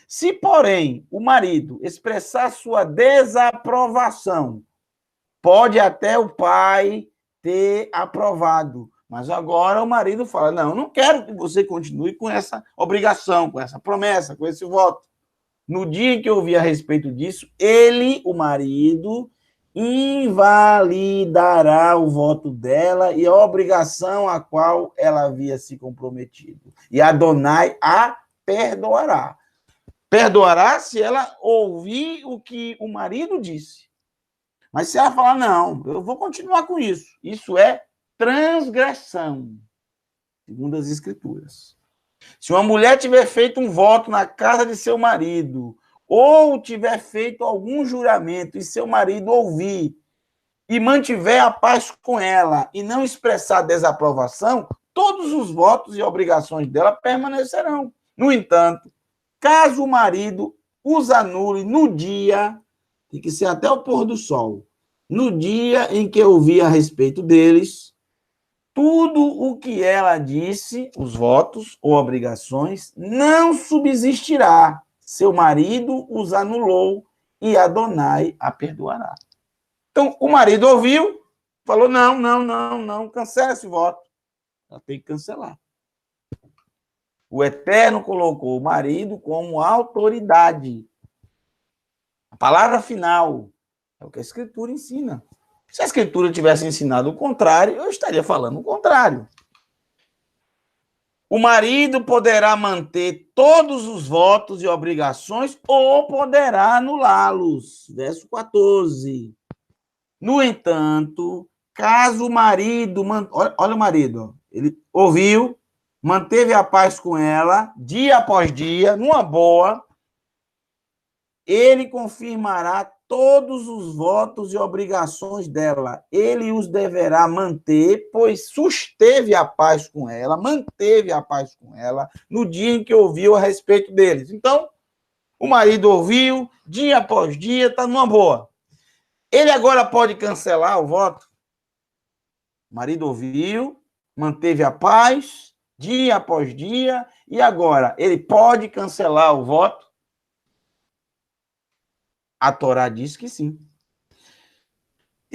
Se, porém, o marido expressar sua desaprovação, pode até o pai ter aprovado, mas agora o marido fala, não, eu não quero que você continue com essa obrigação, com essa promessa, com esse voto. No dia em que eu ouvi a respeito disso, ele, o marido, invalidará o voto dela e a obrigação a qual ela havia se comprometido. E Adonai a perdoará. Perdoará se ela ouvir o que o marido disse. Mas se ela falar, não, eu vou continuar com isso. Isso é transgressão, segundo as Escrituras. Se uma mulher tiver feito um voto na casa de seu marido, ou tiver feito algum juramento e seu marido ouvir e mantiver a paz com ela e não expressar desaprovação, todos os votos e obrigações dela permanecerão. No entanto, caso o marido os anule no dia, tem que ser até o pôr do sol, no dia em que ouvir a respeito deles, tudo o que ela disse, os votos ou obrigações, não subsistirá. Seu marido os anulou e Adonai a perdoará. Então, o marido ouviu, falou, não, cancela esse voto. Ela tem que cancelar. O Eterno colocou o marido como autoridade. A palavra final é o que a Escritura ensina. Se a Escritura tivesse ensinado o contrário, eu estaria falando o contrário. O marido poderá manter todos os votos e obrigações ou poderá anulá-los. Verso 14. No entanto, caso o marido... Olha o marido. Ele ouviu, manteve a paz com ela, dia após dia, numa boa, ele confirmará todos os votos e obrigações dela. Ele os deverá manter, pois susteve a paz com ela, manteve a paz com ela no dia em que ouviu a respeito deles. Então, o marido ouviu, dia após dia, está numa boa. Ele agora pode cancelar o voto? O marido ouviu, manteve a paz, dia após dia, e agora ele pode cancelar o voto? A Torá diz que sim.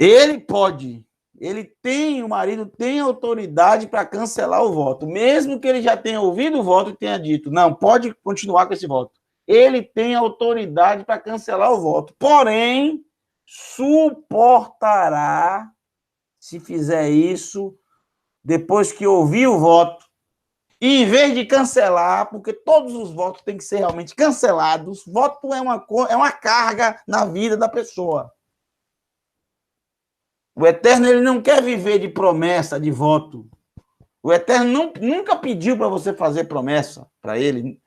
Ele pode, o marido tem autoridade para cancelar o voto, mesmo que ele já tenha ouvido o voto e tenha dito, não, pode continuar com esse voto. Ele tem autoridade para cancelar o voto, porém, suportará, se fizer isso, depois que ouvir o voto, e em vez de cancelar, porque todos os votos têm que ser realmente cancelados, voto é uma carga na vida da pessoa. O Eterno, ele não quer viver de promessa, de voto. O Eterno nunca pediu para você fazer promessa para ele.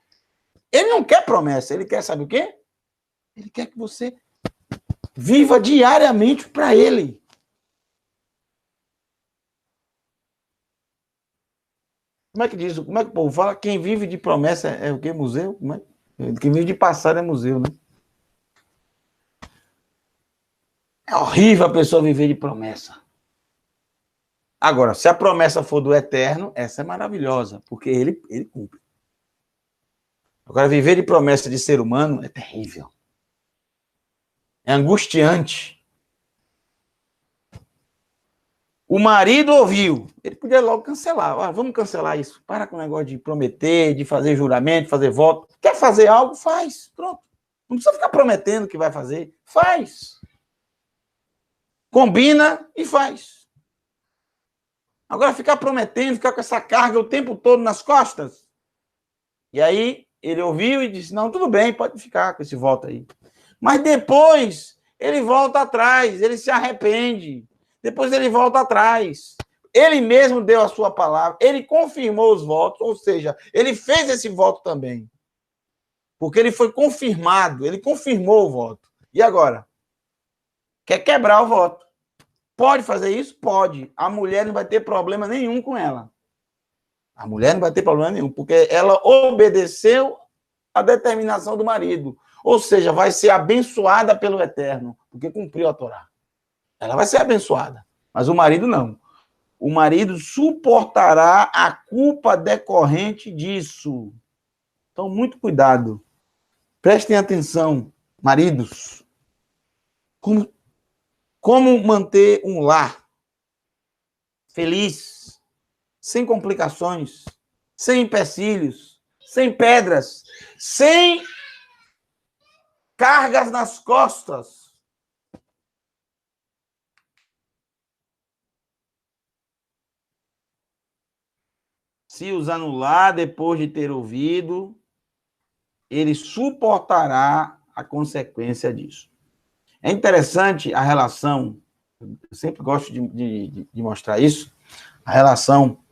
Ele não quer promessa, ele quer, sabe o quê? Ele quer que você viva diariamente para ele. Como é que diz? Como é que o povo fala? Quem vive de promessa é o quê? Museu? Como é? Quem vive de passado é museu, né? É horrível a pessoa viver de promessa. Agora, se a promessa for do Eterno, essa é maravilhosa, porque ele cumpre. Agora, viver de promessa de ser humano é terrível. É angustiante. O marido ouviu. Ele podia logo cancelar. Ah, vamos cancelar isso. Para com o negócio de prometer, de fazer juramento, fazer voto. Quer fazer algo? Faz. Pronto. Não precisa ficar prometendo que vai fazer. Faz. Combina e faz. Agora, ficar prometendo, ficar com essa carga o tempo todo nas costas. E aí, ele ouviu e disse, não, tudo bem, pode ficar com esse voto aí. Mas depois, ele volta atrás, ele se arrepende. Depois ele volta atrás. Ele mesmo deu a sua palavra, ele confirmou os votos, ou seja, ele fez esse voto também. Porque ele foi confirmado, ele confirmou o voto. E agora? Quer quebrar o voto. Pode fazer isso? Pode. A mulher não vai ter problema nenhum com ela. A mulher não vai ter problema nenhum, porque ela obedeceu a determinação do marido. Ou seja, vai ser abençoada pelo Eterno, porque cumpriu a Torá. Ela vai ser abençoada, mas o marido não. O marido suportará a culpa decorrente disso. Então, muito cuidado. Prestem atenção, maridos. Como manter um lar feliz, sem complicações, sem empecilhos, sem pedras, sem cargas nas costas. Se os anular depois de ter ouvido, ele suportará a consequência disso. É interessante a relação, eu sempre gosto de mostrar isso, a relação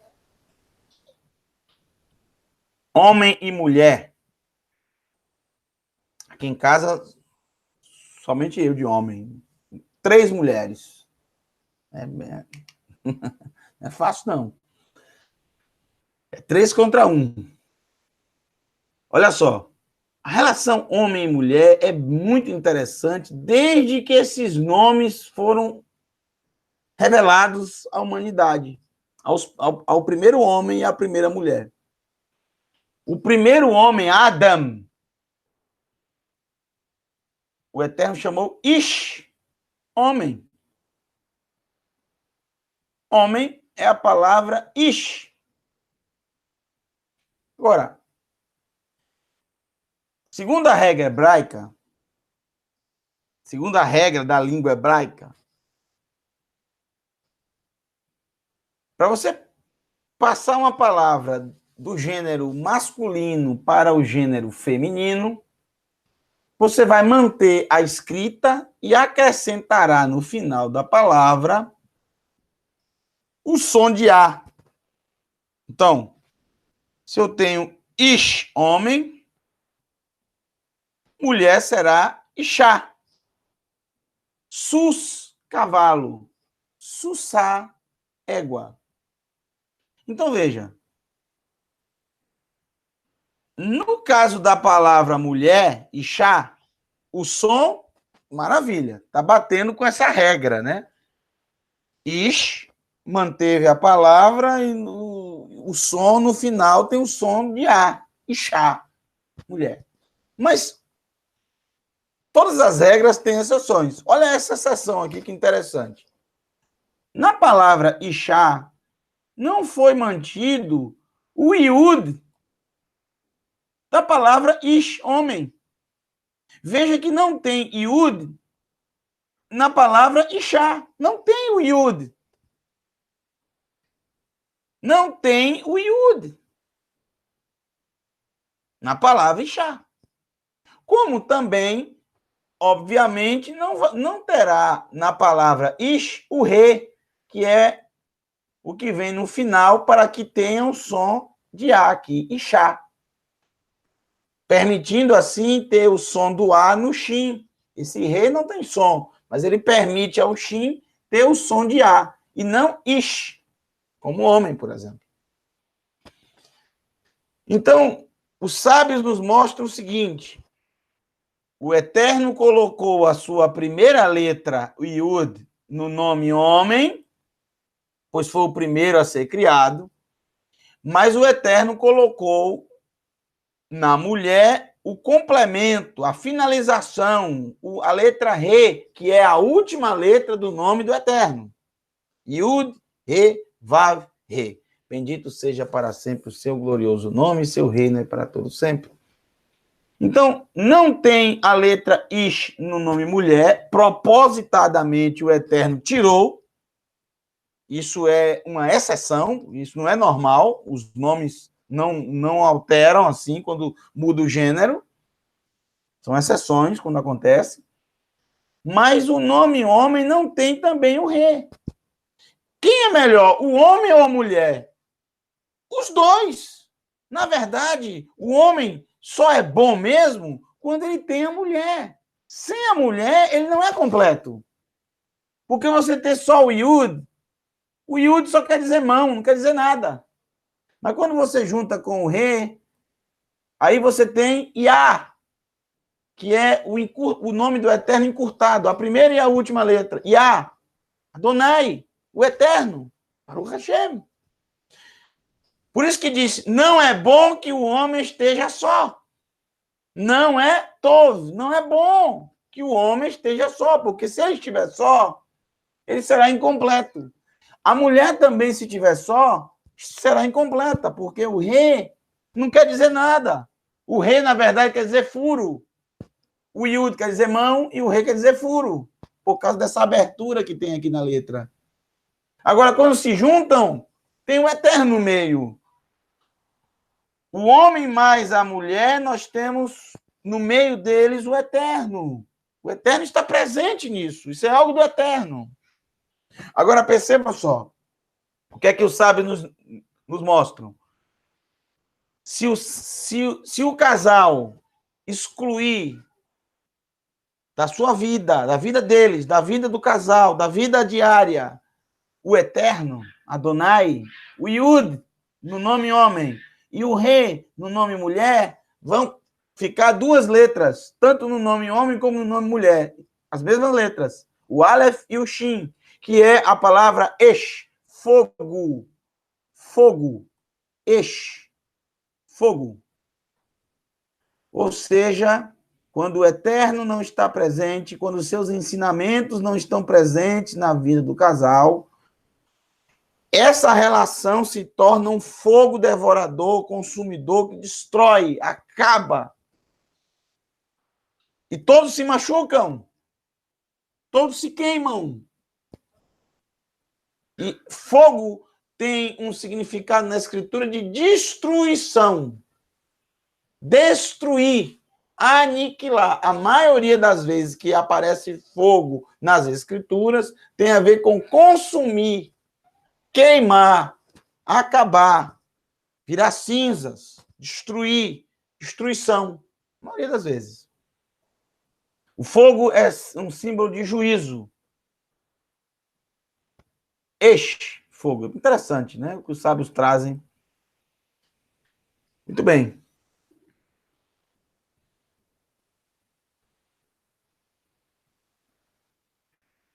homem e mulher. Aqui em casa, somente eu de homem. 3 mulheres. Não é fácil, não. É 3 contra 1. Olha só. A relação homem e mulher é muito interessante desde que esses nomes foram revelados à humanidade, ao primeiro homem e à primeira mulher. O primeiro homem, Adam, o Eterno chamou Ish, homem. Homem é a palavra Ish. Agora, segundo a regra hebraica, segundo a regra da língua hebraica, para você passar uma palavra do gênero masculino para o gênero feminino, você vai manter a escrita e acrescentará no final da palavra o som de A. Então, se eu tenho Ish, homem, mulher será Ishá. Sus, cavalo. Sussá, égua. Então, veja. No caso da palavra mulher, Ishá, o som, maravilha. Está batendo com essa regra, né? Ish, manteve a palavra e o som no final tem o som de A, Ishá, mulher. Mas todas as regras têm exceções. Olha essa exceção aqui, que interessante. Na palavra Ixá, não foi mantido o Iud da palavra Ish, homem. Veja que não tem Iud na palavra Ixá. Não tem o Iud. Não tem o Iud na palavra Ixá. Como também, obviamente, não terá na palavra Ish o Re, que é o que vem no final para que tenha o som de A aqui, Ixá. Permitindo assim ter o som do A no Shin. Esse Re não tem som, mas ele permite ao Shin ter o som de A, e não Ish, como homem, por exemplo. Então, os sábios nos mostram o seguinte: o Eterno colocou a sua primeira letra, o Yud, no nome homem, pois foi o primeiro a ser criado, mas o Eterno colocou na mulher o complemento, a finalização, a letra Re, que é a última letra do nome do Eterno. Yud, Re, Vav, Re. Bendito seja para sempre o seu glorioso nome, e seu reino é para todo sempre. Então, não tem a letra Ish no nome mulher, propositadamente o Eterno tirou. Isso é uma exceção, isso não é normal, os nomes não alteram assim quando muda o gênero. São exceções quando acontece. Mas o nome homem não tem também o re. Quem é melhor, o homem ou a mulher? Os dois. Na verdade, o homem só é bom mesmo quando ele tem a mulher. Sem a mulher, ele não é completo. Porque você ter só o Yud só quer dizer mão, não quer dizer nada. Mas quando você junta com o Re, aí você tem Yah, que é o nome do Eterno encurtado, a primeira e a última letra. Yah, Adonai, o Eterno, Baruch Hashem. Por isso que diz, não é bom que o homem esteja só. Não é tov, não é bom que o homem esteja só, porque se ele estiver só, ele será incompleto. A mulher também, se estiver só, será incompleta, porque o re não quer dizer nada. O re, na verdade, quer dizer furo. O Yud quer dizer mão e o re quer dizer furo, por causa dessa abertura que tem aqui na letra. Agora, quando se juntam, tem o eterno no meio. O homem mais a mulher, nós temos no meio deles o eterno. O eterno está presente nisso. Isso é algo do eterno. Agora, perceba só. O que é que os sábios nos mostram? Se o casal excluir da sua vida, da vida deles, da vida do casal, da vida diária, o eterno, Adonai, o Yud, no nome homem, e o Re, no nome mulher, vão ficar duas letras, tanto no nome homem como no nome mulher. As mesmas letras. O Aleph e o Shin, que é a palavra Esh, fogo. Fogo. Esh, fogo. Ou seja, quando o eterno não está presente, quando os seus ensinamentos não estão presentes na vida do casal, essa relação se torna um fogo devorador, consumidor, que destrói, acaba. E todos se machucam, todos se queimam. E fogo tem um significado na escritura de destruição. Destruir, aniquilar. A maioria das vezes que aparece fogo nas escrituras tem a ver com consumir, queimar, acabar, virar cinzas, destruir, destruição. A maioria das vezes. O fogo é um símbolo de juízo. Fogo. Interessante, né? O que os sábios trazem. Muito bem.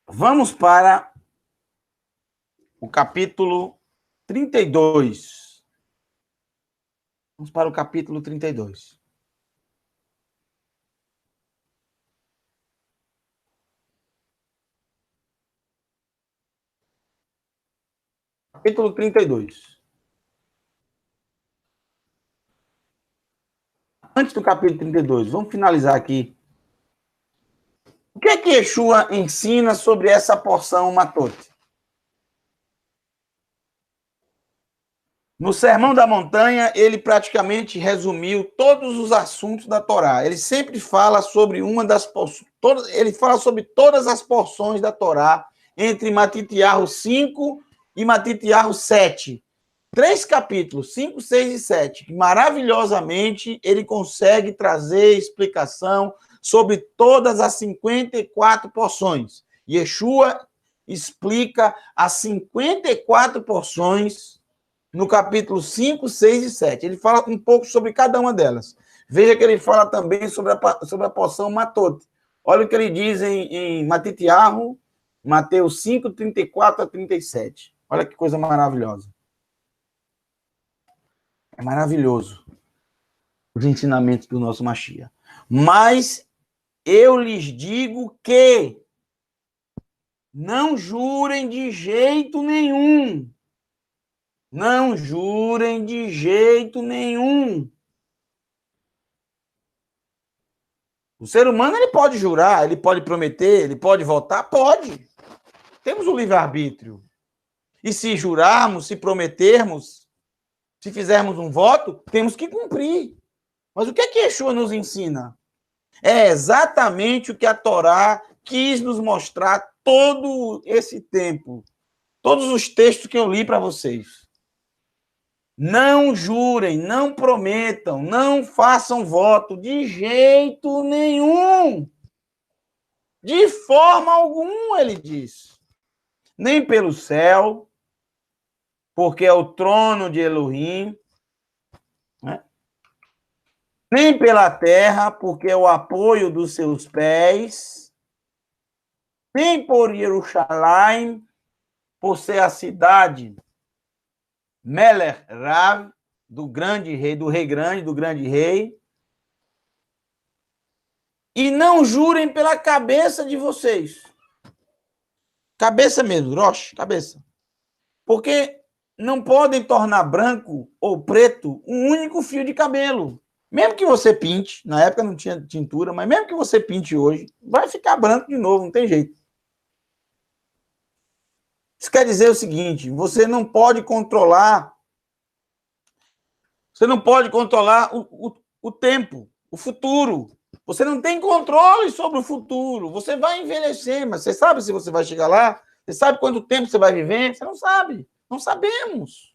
Vamos para o capítulo 32. Vamos para o capítulo 32. Capítulo 32. Antes do capítulo 32, vamos finalizar aqui. O que é que Yeshua ensina sobre essa porção matote? No Sermão da Montanha, ele praticamente resumiu todos os assuntos da Torá. Ele sempre fala sobre uma das porções, ele fala sobre todas as porções da Torá, entre Matitiahu 5 e Matitiahu 7. 3 capítulos, 5, 6 e 7. Maravilhosamente, ele consegue trazer explicação sobre todas as 54 porções. Yeshua explica as 54 porções no capítulo 5, 6 e 7. Ele fala um pouco sobre cada uma delas. Veja que ele fala também sobre a porção matote. Olha o que ele diz em Matitiahu, Mateus 5, 34 a 37. Olha que coisa maravilhosa. É maravilhoso os ensinamentos do nosso Mashiach. Mas eu lhes digo que não jurem de jeito nenhum. Não jurem de jeito nenhum. O ser humano, ele pode jurar, ele pode prometer, ele pode votar? Pode. Temos o livre-arbítrio. E se jurarmos, se prometermos, se fizermos um voto, temos que cumprir. Mas o que é que Yeshua nos ensina? É exatamente o que a Torá quis nos mostrar todo esse tempo. Todos os textos que eu li para vocês. Não jurem, não prometam, não façam voto de jeito nenhum. De forma alguma, ele diz. Nem pelo céu, porque é o trono de Elohim, né? Nem pela terra, porque é o apoio dos seus pés, nem por Jerusalém, por ser a cidade Melech Rav, do grande rei, do rei grande, do grande rei. E não jurem pela cabeça de vocês. Cabeça mesmo, Roche, cabeça. Porque não podem tornar branco ou preto um único fio de cabelo. Mesmo que você pinte, na época não tinha tintura, mas mesmo que você pinte hoje, vai ficar branco de novo, não tem jeito. Isso quer dizer o seguinte, você não pode controlar o tempo, o futuro. Você não tem controle sobre o futuro. Você vai envelhecer, mas você sabe se você vai chegar lá? Você sabe quanto tempo você vai viver? Você não sabe. Não sabemos.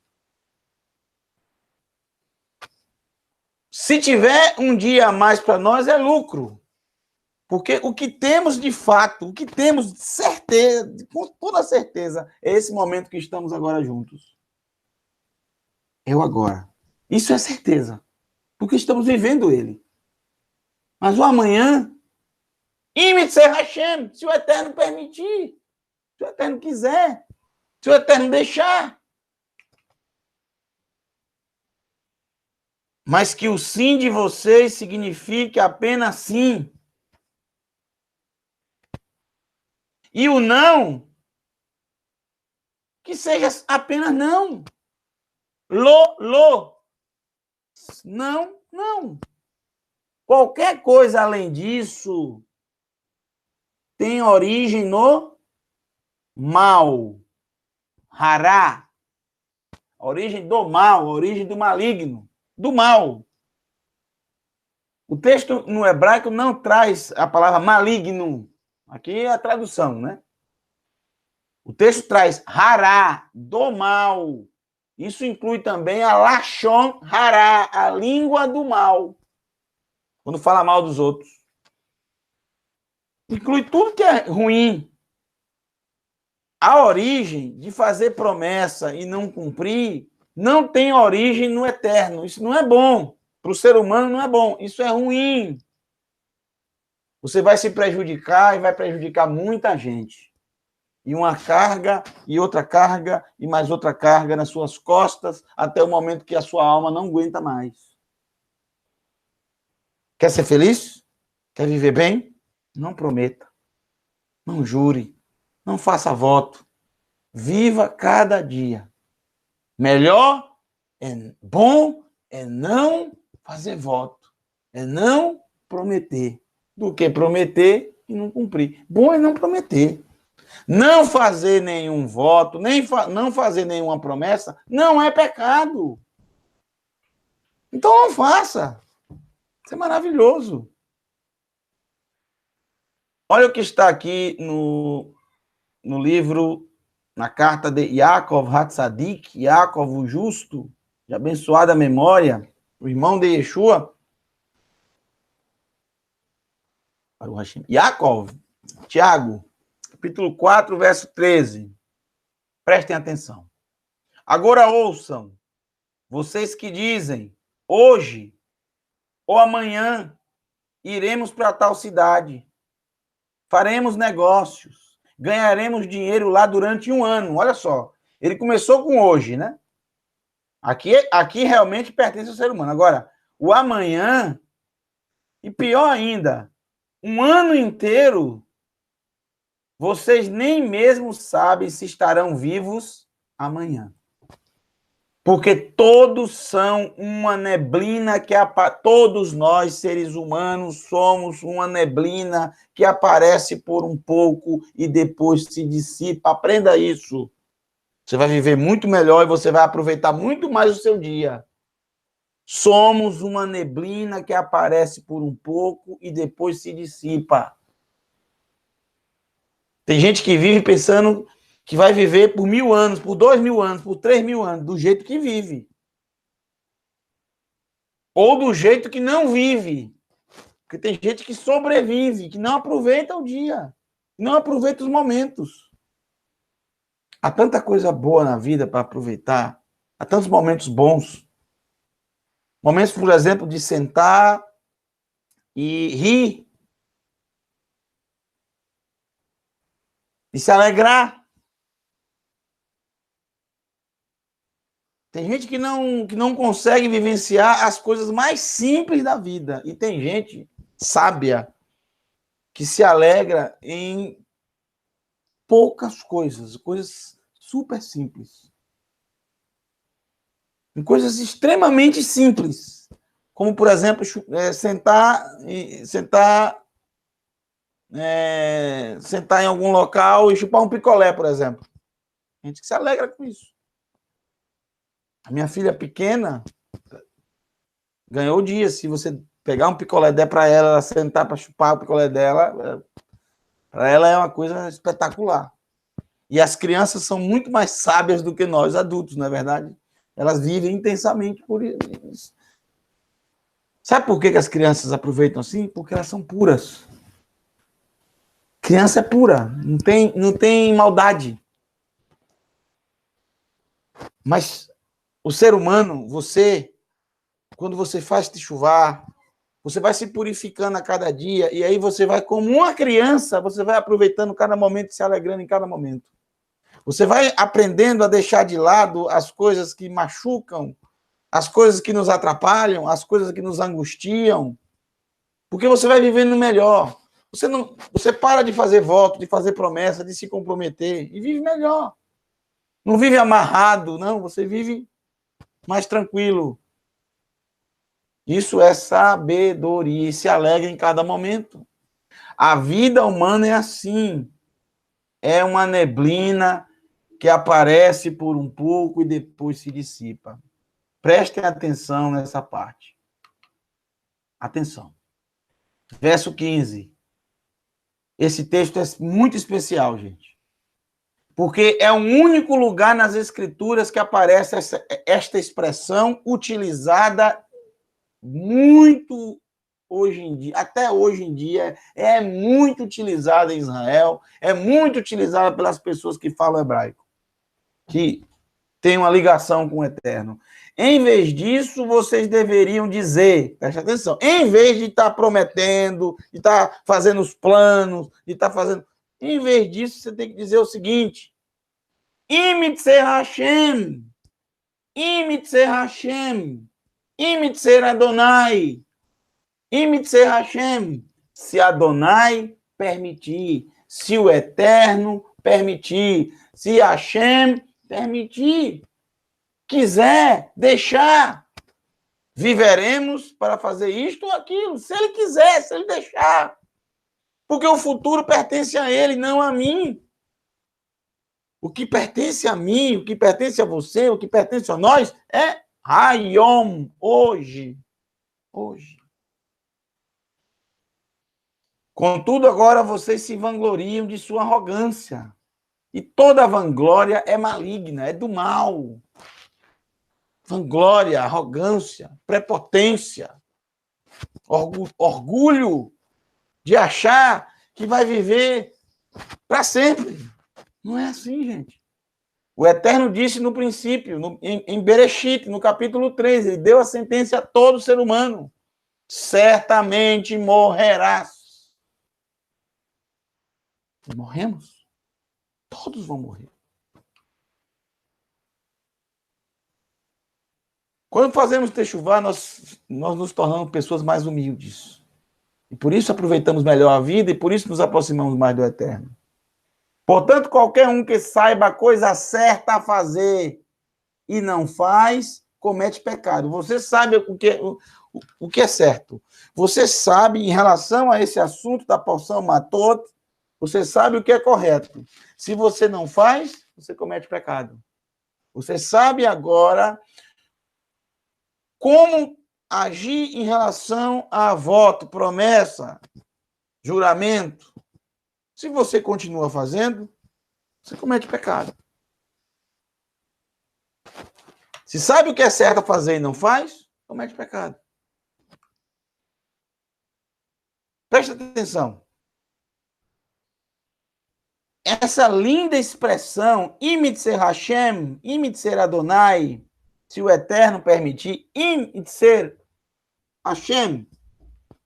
Se tiver um dia a mais para nós, é lucro. Porque o que temos de fato, o que temos de certeza, com toda certeza, é esse momento que estamos agora juntos. Eu agora. Isso é certeza. Porque estamos vivendo ele. Mas o amanhã, Imitzer Hashem, se o Eterno permitir, se o Eterno quiser, se o Eterno deixar. Mas que o sim de vocês signifique apenas sim. E o não, que seja apenas não. Lo. Não, não. Qualquer coisa além disso tem origem no mal. Hará. A origem do mal, a origem do maligno, do mal. O texto no hebraico não traz a palavra maligno. Aqui é a tradução, né? O texto traz hará, do mal. Isso inclui também a lashon hará, a língua do mal. Quando fala mal dos outros. Inclui tudo que é ruim. A origem de fazer promessa e não cumprir não tem origem no eterno. Isso não é bom. Para o ser humano não é bom. Isso é ruim. Você vai se prejudicar e vai prejudicar muita gente. E uma carga, e outra carga, e mais outra carga nas suas costas, até o momento que a sua alma não aguenta mais. Quer ser feliz? Quer viver bem? Não prometa. Não jure. Não faça voto. Viva cada dia. Melhor bom é não fazer voto, é não prometer, do que prometer e não cumprir. Bom é não prometer. Não fazer nenhum voto, não fazer nenhuma promessa, não é pecado. Então não faça. Isso é maravilhoso. Olha o que está aqui no livro, na carta de Yaakov Hatzadik, Yaakov o Justo, de abençoada memória, o irmão de Yeshua. Yaakov, Tiago, capítulo 4, verso 13. Prestem atenção. Agora ouçam, vocês que dizem, hoje ou amanhã iremos para tal cidade, faremos negócios, ganharemos dinheiro lá durante um ano. Olha só, ele começou com hoje, né? Aqui realmente pertence ao ser humano. Agora, o amanhã, e pior ainda, um ano inteiro, vocês nem mesmo sabem se estarão vivos amanhã. Porque todos são uma neblina que todos nós, seres humanos, somos uma neblina que aparece por um pouco e depois se dissipa. Aprenda isso. Você vai viver muito melhor e você vai aproveitar muito mais o seu dia. Somos uma neblina que aparece por um pouco e depois se dissipa. Tem gente que vive pensando que vai viver por 1000 anos, por 2000 anos, por 3000 anos, do jeito que vive. Ou do jeito que não vive. Porque tem gente que sobrevive, que não aproveita o dia, não aproveita os momentos. Há tanta coisa boa na vida para aproveitar, há tantos momentos bons. Momentos, por exemplo, de sentar e rir, de se alegrar. Tem gente que não consegue vivenciar as coisas mais simples da vida. E tem gente sábia que se alegra em poucas coisas, coisas super simples. Em coisas extremamente simples. Como, por exemplo, sentar em algum local e chupar um picolé, por exemplo. A gente se alegra com isso. A minha filha pequena ganhou o dia. Se você pegar um picolé e der para ela sentar para chupar o picolé dela, para ela é uma coisa espetacular. E as crianças são muito mais sábias do que nós adultos, não é verdade? Elas vivem intensamente por isso. Sabe por que as crianças aproveitam assim? Porque elas são puras. Criança é pura, não tem maldade. Mas o ser humano, quando você faz chuvar, você vai se purificando a cada dia, e aí você vai, como uma criança, você vai aproveitando cada momento e se alegrando em cada momento. Você vai aprendendo a deixar de lado as coisas que machucam, as coisas que nos atrapalham, as coisas que nos angustiam, porque você vai vivendo melhor. Você para de fazer voto, de fazer promessa, de se comprometer, e vive melhor. Não vive amarrado, não, você vive mais tranquilo. Isso é sabedoria, e se alegra em cada momento. A vida humana é assim. É uma neblina que aparece por um pouco e depois se dissipa. Prestem atenção nessa parte. Atenção. Verso 15. Esse texto é muito especial, gente. Porque é o único lugar nas Escrituras que aparece esta expressão utilizada muito hoje em dia, até hoje em dia, é muito utilizada em Israel, é muito utilizada pelas pessoas que falam hebraico, que têm uma ligação com o Eterno. Em vez disso, vocês deveriam dizer, preste atenção, em vez de estar prometendo, de estar fazendo os planos, de estar fazendo... Em vez disso, você tem que dizer o seguinte: Imitzer Hashem, Imitzer Hashem, Imitzer Adonai, Imitzer Hashem, se Adonai permitir, se o Eterno permitir, se Hashem permitir. quiser deixar, viveremos para fazer isto ou aquilo. Se ele quiser, se ele deixar. Porque o futuro pertence a ele, não a mim. O que pertence a mim, o que pertence a você, o que pertence a nós é Hayom, hoje. Hoje. Contudo, agora vocês se vangloriam de sua arrogância. E toda vanglória é maligna, é do mal. Vanglória, arrogância, prepotência, orgulho de achar que vai viver para sempre. Não é assim, gente. O Eterno disse no princípio, em Bereshit, no capítulo 3, ele deu a sentença a todo ser humano. Certamente morrerás. E morremos. Todos vão morrer. Quando fazemos techuvá, nós nos tornamos pessoas mais humildes. E por isso aproveitamos melhor a vida e por isso nos aproximamos mais do Eterno. Portanto, qualquer um que saiba a coisa certa a fazer e não faz, comete pecado. Você sabe o que é certo. Você sabe, em relação a esse assunto da porção matot, você sabe o que é correto. Se você não faz, você comete pecado. Você sabe agora como agir em relação a voto, promessa, juramento. Se você continua fazendo, você comete pecado. Se sabe o que é certo fazer e não faz, comete pecado. Presta atenção. Essa linda expressão, Imitzer Hashem, Imitzer Adonai, se o Eterno permitir, Imitzer Hashem,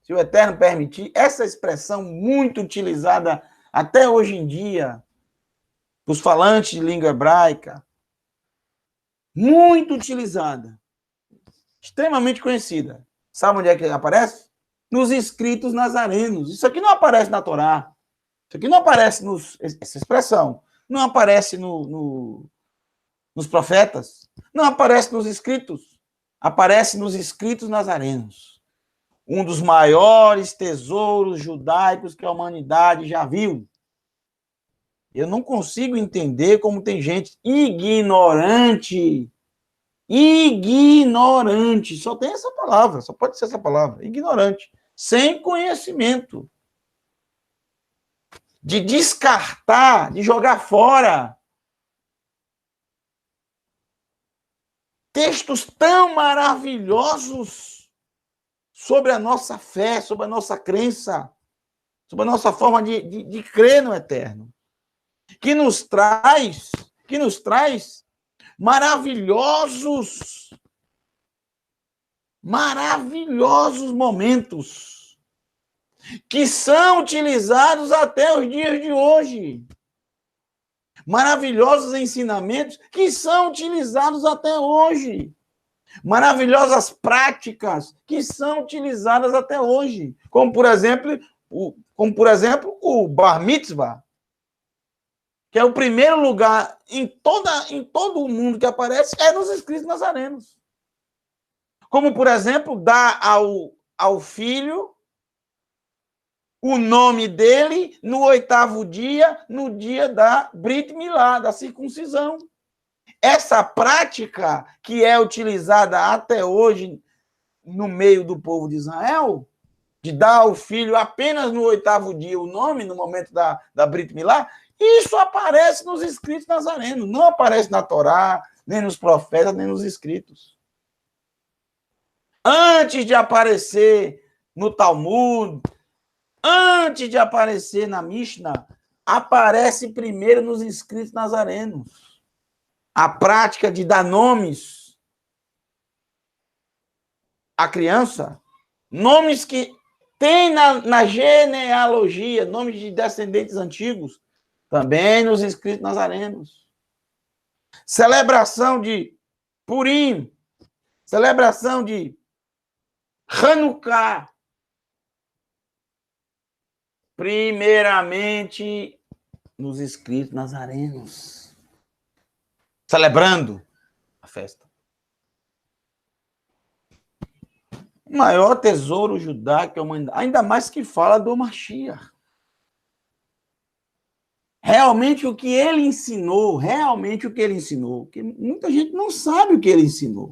se o Eterno permitir, essa expressão muito utilizada até hoje em dia, os falantes de língua hebraica, muito utilizada, extremamente conhecida. Sabe onde é que aparece? Nos escritos nazarenos. Isso aqui não aparece na Torá. Isso aqui não aparece essa expressão não aparece nos profetas, não aparece nos escritos, aparece nos escritos nazarenos. Um dos maiores tesouros judaicos que a humanidade já viu. Eu não consigo entender como tem gente ignorante, só tem essa palavra, só pode ser essa palavra, ignorante, sem conhecimento, de descartar, de jogar fora textos tão maravilhosos sobre a nossa fé, sobre a nossa crença, sobre a nossa forma de crer no Eterno, que nos traz maravilhosos momentos que são utilizados até os dias de hoje. Maravilhosos ensinamentos que são utilizados até hoje. Maravilhosas práticas que são utilizadas até hoje. Como, por exemplo, o Bar Mitzvah, que é o primeiro lugar em todo o mundo que aparece, é nos escritos nazarenos. Como, por exemplo, dar ao filho o nome dele no 8º dia, no dia da Brit Milá, da circuncisão. Essa prática que é utilizada até hoje no meio do povo de Israel, de dar ao filho apenas no 8º dia o nome, no momento da Brit Milá, isso aparece nos escritos nazarenos, não aparece na Torá, nem nos profetas, nem nos escritos. Antes de aparecer no Talmud, antes de aparecer na Mishnah, aparece primeiro nos escritos nazarenos. A prática de dar nomes à criança, nomes que tem na genealogia, nomes de descendentes antigos, também nos escritos nazarenos. Celebração de Purim, celebração de Hanukkah, primeiramente nos escritos nazarenos, celebrando a festa. O maior tesouro judaico que a humanidade, ainda mais que fala do Mashiach. Realmente o que ele ensinou, que muita gente não sabe o que ele ensinou.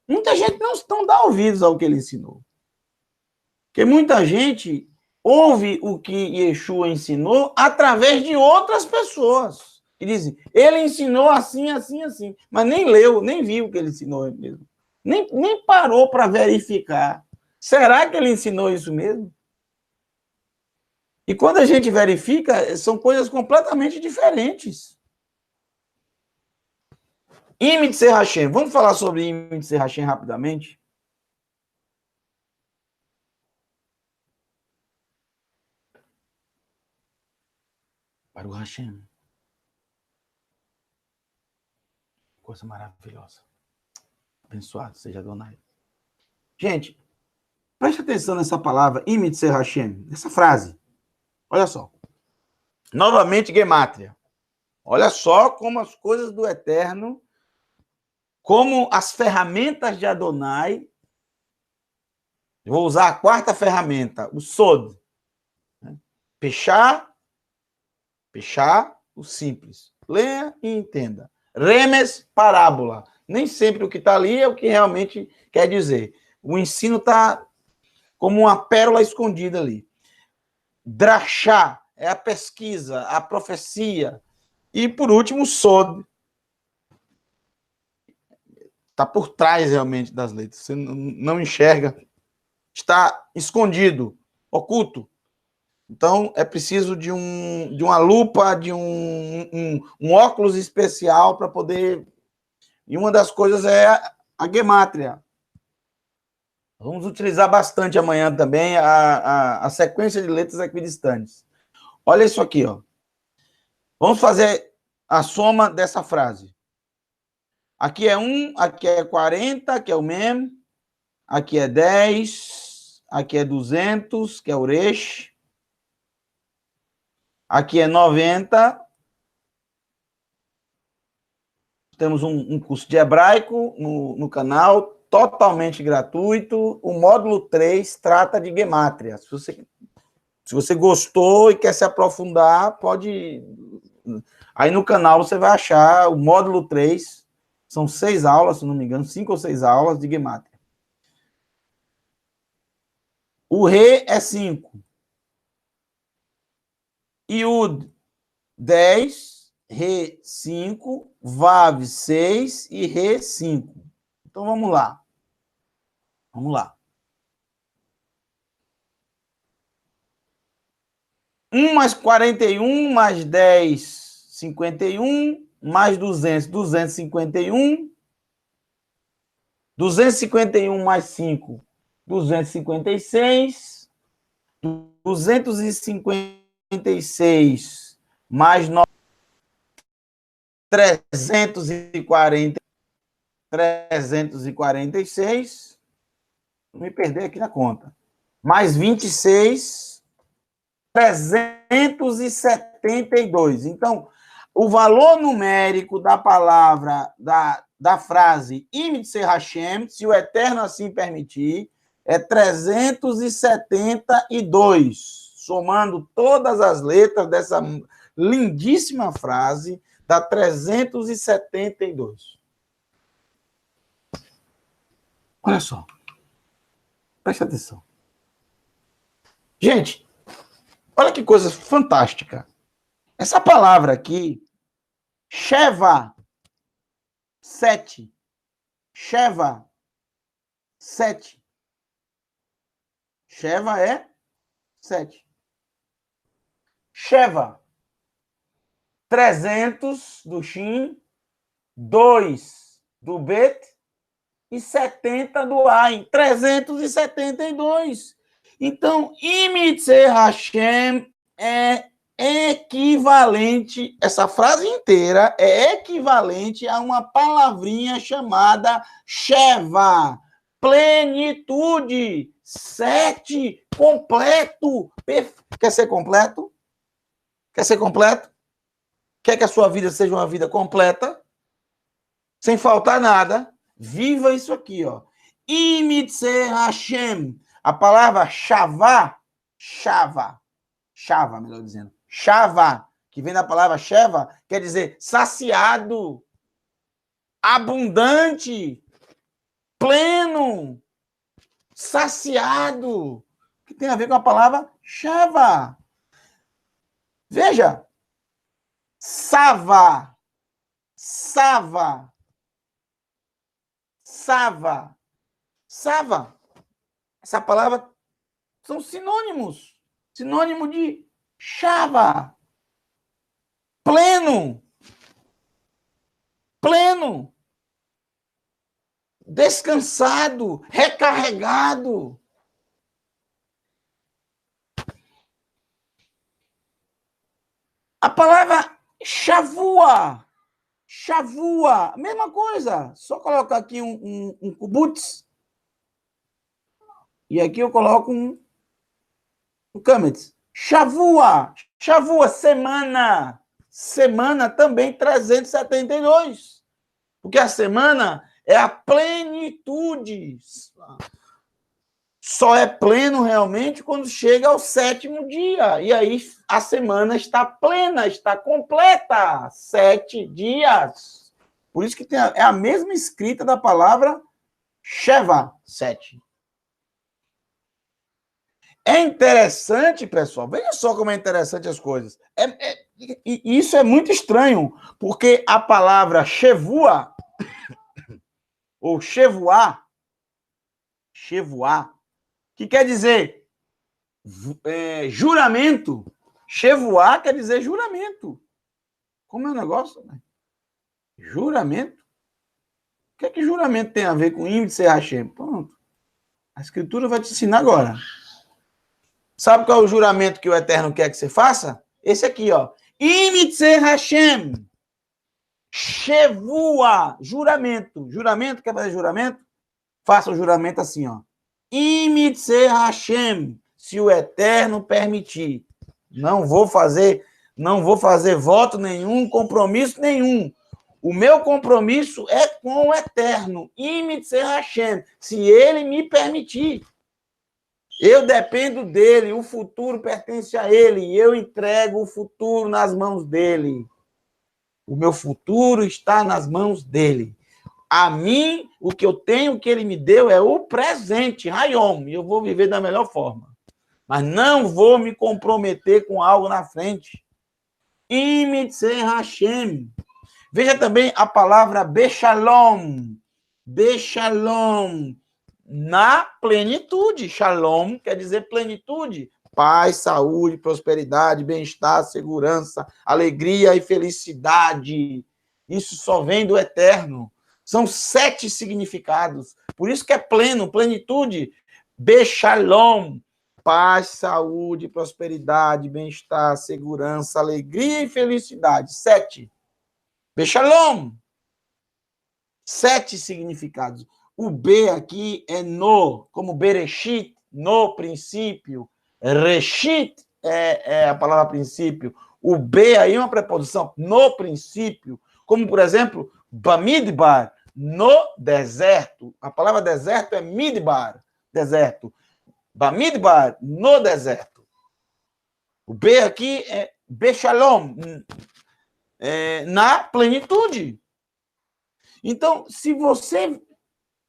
Muita gente não dá ouvidos ao que ele ensinou. Porque muita gente ouve o que Yeshua ensinou através de outras pessoas. Que dizem, ele ensinou assim, assim, assim. Mas nem leu, nem viu o que ele ensinou mesmo. Nem parou para verificar. Será que ele ensinou isso mesmo? E quando a gente verifica, são coisas completamente diferentes. Imit Serrachem. Vamos falar sobre Imit Serrachem rapidamente? Baruch Hashem. Coisa maravilhosa. Abençoado seja Adonai. Gente, preste atenção nessa palavra, Imit Serrachem, nessa frase. Olha só. Novamente, Gemátria. Olha só como as coisas do Eterno, como as ferramentas de Adonai. Eu vou usar a quarta ferramenta, o Sod. Pechar, o simples. Leia e entenda. Remes, parábola. Nem sempre o que está ali é o que realmente quer dizer. O ensino está como uma pérola escondida ali. Drachá é a pesquisa, a profecia. E, por último, o Sod. Está por trás, realmente, das letras. Você não enxerga. Está escondido, oculto. Então, é preciso de uma lupa, de um óculos especial para poder... E uma das coisas é a gemátria. Vamos utilizar bastante amanhã também a sequência de letras equidistantes. Olha isso aqui, ó. Vamos fazer a soma dessa frase. Aqui é 1, aqui é 40, que é o mem. Aqui é 10, aqui é 200, que é o resh. Aqui é 90. Temos um curso de hebraico no canal, totalmente gratuito. O módulo 3 trata de gemátria. Se você gostou e quer se aprofundar, pode... Aí no canal você vai achar o módulo 3. São 6 aulas, se não me engano, 5 ou 6 aulas de gemátria. O Re é 5. Iud, 10. Re, 5. Vav, 6. E Re, 5. Então, vamos lá. Vamos lá. 1 mais 41, mais 10, 51, mais 200, 251. 251 mais 5, 256. 256 mais 9, 340. 346. Vou me perder aqui na conta. Mais 26, 372. Então, o valor numérico da palavra, da frase Imit Serrachem, se o Eterno assim permitir, é 372. Somando todas as letras dessa lindíssima frase, dá 372. Olha só. Preste atenção. Gente, olha que coisa fantástica. Essa palavra aqui, Sheva, 7. Sheva, 7. Sheva é 7. Sheva, 300 do Shin, 2 do Bet e 70 do Ain. 372. Então, Imit Serrachem é equivalente, essa frase inteira é equivalente a uma palavrinha chamada Sheva, plenitude, 7, completo. Quer ser completo? Quer ser completo? Quer que a sua vida seja uma vida completa? Sem faltar nada? Viva isso aqui, ó. Imitse Hashem. A palavra Shavá, Shava, melhor dizendo, Shava, que vem da palavra Sheva, quer dizer saciado, abundante, pleno, saciado, que tem a ver com a palavra Shava. Veja, Sava, Sava, Sava, Sava. Essa palavra são sinônimos. Sinônimo de Shava. Pleno. Pleno. Descansado. Recarregado. A palavra Shavua. Shavua. Mesma coisa. Só colocar aqui um kubutz. E aqui eu coloco um kametz. Shavua. Shavua, semana. Semana também 372. Porque a semana é a plenitude. Só é pleno realmente quando chega ao 7º dia. E aí a semana está plena, está completa. 7 dias. Por isso que é a mesma escrita da palavra Sheva, 7. É interessante, pessoal. Veja só como é interessante as coisas. Isso é muito estranho, porque a palavra Shevua, ou Shevuá, que quer dizer juramento. Shevuá quer dizer juramento. Como é o negócio? Né? Juramento? O que é que juramento tem a ver com índice Hashem? Pronto. A escritura vai te ensinar agora. Sabe qual é o juramento que o Eterno quer que você faça? Esse aqui, ó. Imitse Hashem. Shevua. Juramento. Juramento, quer fazer juramento? Faça o juramento assim, ó. Imitse Hashem. Se o Eterno permitir. Não vou fazer voto nenhum, compromisso nenhum. O meu compromisso é com o Eterno. Imitse Hashem. Se ele me permitir. Eu dependo dele, o futuro pertence a ele, e eu entrego o futuro nas mãos dele. O meu futuro está nas mãos dele. A mim, o que eu tenho, que ele me deu, é o presente, Hayom, e eu vou viver da melhor forma. Mas não vou me comprometer com algo na frente. Imitse Hashem. Veja também a palavra Bechalom. Bechalom. Na plenitude. Shalom quer dizer plenitude. Paz, saúde, prosperidade, bem-estar, segurança, alegria e felicidade. Isso só vem do Eterno. São 7 significados. Por isso que é pleno, plenitude. Bechalom. Paz, saúde, prosperidade, bem-estar, segurança, alegria e felicidade. 7. Bechalom. 7 significados. O B aqui é no, como Bereshit, no princípio. Reshit é a palavra princípio. O B aí é uma preposição, no princípio. Como, por exemplo, Bamidbar, no deserto. A palavra deserto é Midbar, deserto. Bamidbar, no deserto. O B aqui é Bechalom, na plenitude. Então, se você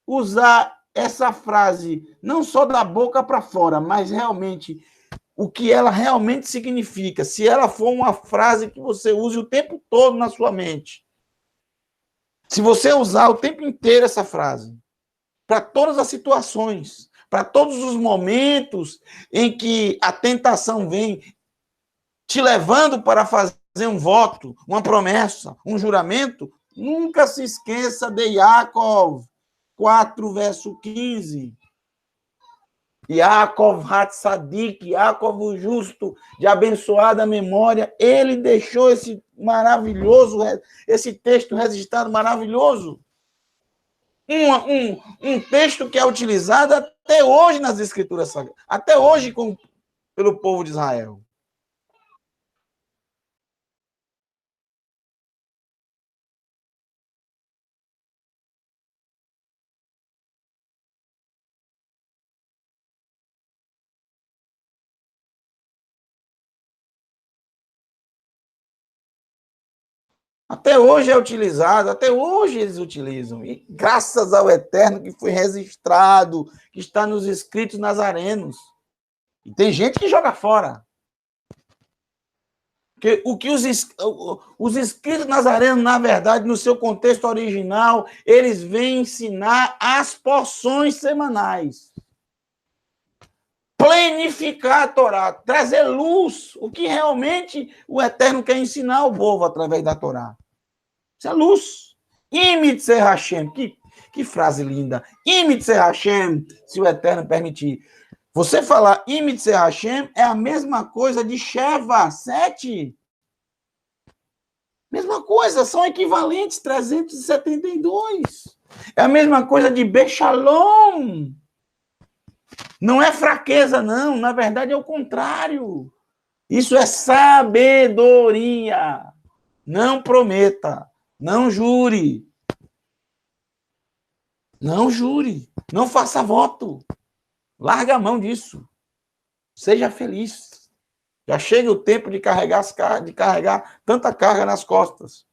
usar essa frase não só da boca para fora, mas realmente o que ela realmente significa, se ela for uma frase que você use o tempo todo na sua mente, se você usar o tempo inteiro essa frase, para todas as situações, para todos os momentos em que a tentação vem te levando para fazer um voto, uma promessa, um juramento, nunca se esqueça de Yaakov 4, verso 15. Yaakov Hatzadik, Yaakov o justo, de abençoada memória, ele deixou esse maravilhoso, esse texto registrado maravilhoso. Um texto que é utilizado até hoje nas Escrituras Sagradas, até hoje pelo povo de Israel. Até hoje é utilizado, até hoje eles utilizam. E graças ao Eterno que foi registrado, que está nos escritos nazarenos. E tem gente que joga fora. Porque o que os escritos nazarenos, na verdade, no seu contexto original, eles vêm ensinar as porções semanais. Planificar a Torá, trazer luz, o que realmente o Eterno quer ensinar ao povo através da Torá. Isso é luz. Imitse Hashem, que frase linda. Imitse Hashem, se o Eterno permitir. Você falar Imitse Hashem é a mesma coisa de Sheva, 7. Mesma coisa, são equivalentes, 372. É a mesma coisa de Bechalom. Não é fraqueza, não. Na verdade, é o contrário. Isso é sabedoria. Não prometa. Não jure. Não jure. Não faça voto. Larga a mão disso. Seja feliz. Já chega o tempo de carregar tanta carga nas costas.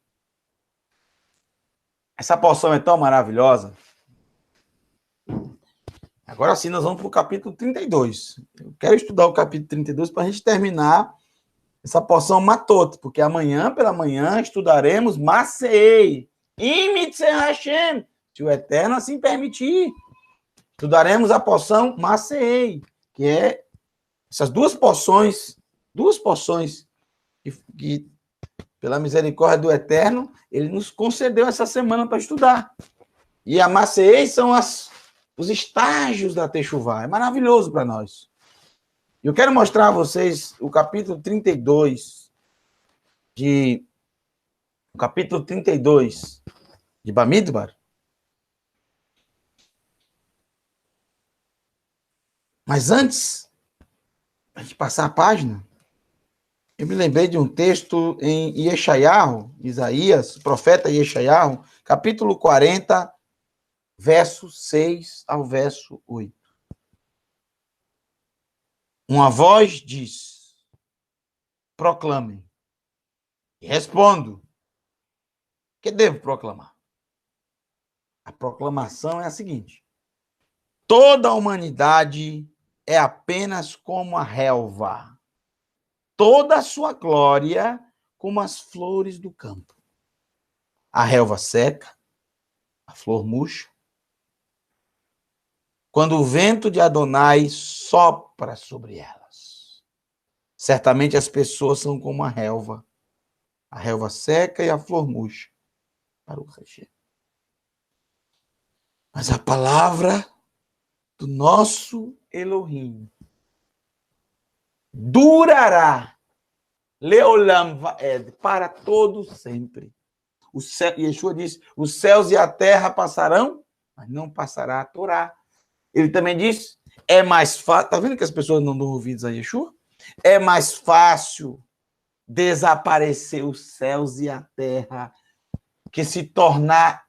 Essa porção é tão maravilhosa. Agora sim, nós vamos para o capítulo 32. Eu quero estudar o capítulo 32 para a gente terminar essa porção matote, porque amanhã, pela manhã, estudaremos Masei, Imitse Hashem, se o Eterno assim permitir. Estudaremos a porção Masei, que é essas duas porções que, pela misericórdia do Eterno, ele nos concedeu essa semana para estudar. E a Masei são os estágios da Techuvá. É maravilhoso para nós. Eu quero mostrar a vocês o capítulo 32 de Bamidbar. Mas antes de passar a página, eu me lembrei de um texto em Yeshayahu, Isaías, profeta Yeshayahu, capítulo 40, verso 6 ao verso 8. Uma voz diz, proclamem. E respondo, que devo proclamar? A proclamação é a seguinte: toda a humanidade é apenas como a relva, toda a sua glória como as flores do campo. A relva seca, a flor murcha. Quando o vento de Adonai sopra sobre elas. Certamente as pessoas são como a relva seca e a flor murcha. Para o Hashem. Mas a palavra do nosso Elohim durará, Leolam Vaed, para todo sempre. Yeshua disse, os céus e a terra passarão, mas não passará a Torá. Ele também disse, é mais fácil, tá vendo que as pessoas não dão ouvidos a Yeshua? É mais fácil desaparecer os céus e a terra que se tornar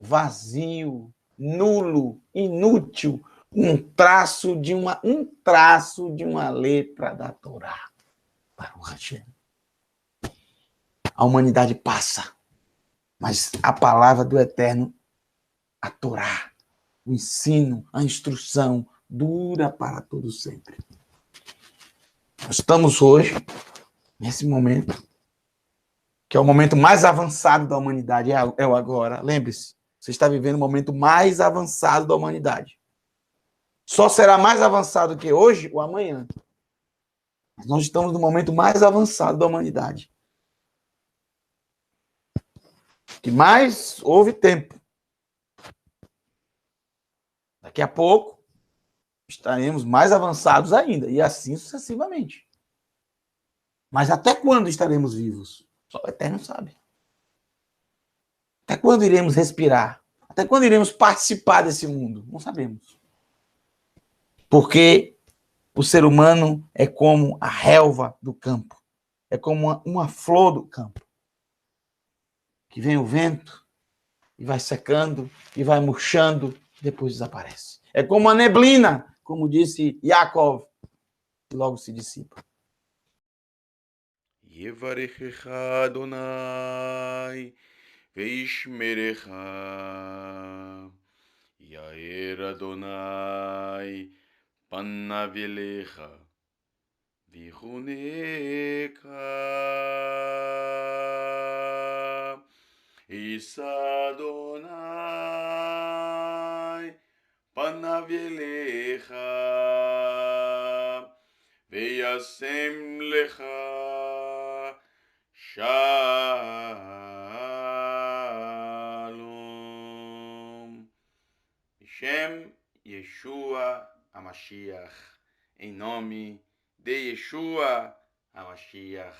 vazio, nulo, inútil, um traço de uma letra da Torá para o Hashem. A humanidade passa, mas a palavra do Eterno, a Torá, o ensino, a instrução, dura para todo sempre. Nós estamos hoje, nesse momento, que é o momento mais avançado da humanidade, é o agora. Lembre-se, você está vivendo o momento mais avançado da humanidade. Só será mais avançado que hoje ou amanhã. Mas nós estamos no momento mais avançado da humanidade. Que mais houve tempo. Daqui a pouco, estaremos mais avançados ainda, e assim sucessivamente. Mas até quando estaremos vivos? Só o Eterno sabe. Até quando iremos respirar? Até quando iremos participar desse mundo? Não sabemos. Porque o ser humano é como a relva do campo. É como uma flor do campo. Que vem o vento e vai secando e vai murchando e depois desaparece. É como a neblina, como disse Yaakov, que logo se dissipa. יברכך אדוני וישמרך, יאר אדוני פניו אליך ויחונך, יישא אדוני פניו אליך וישם לך Shalom. Shem Yeshua HaMashiach. Em nome de Yeshua HaMashiach.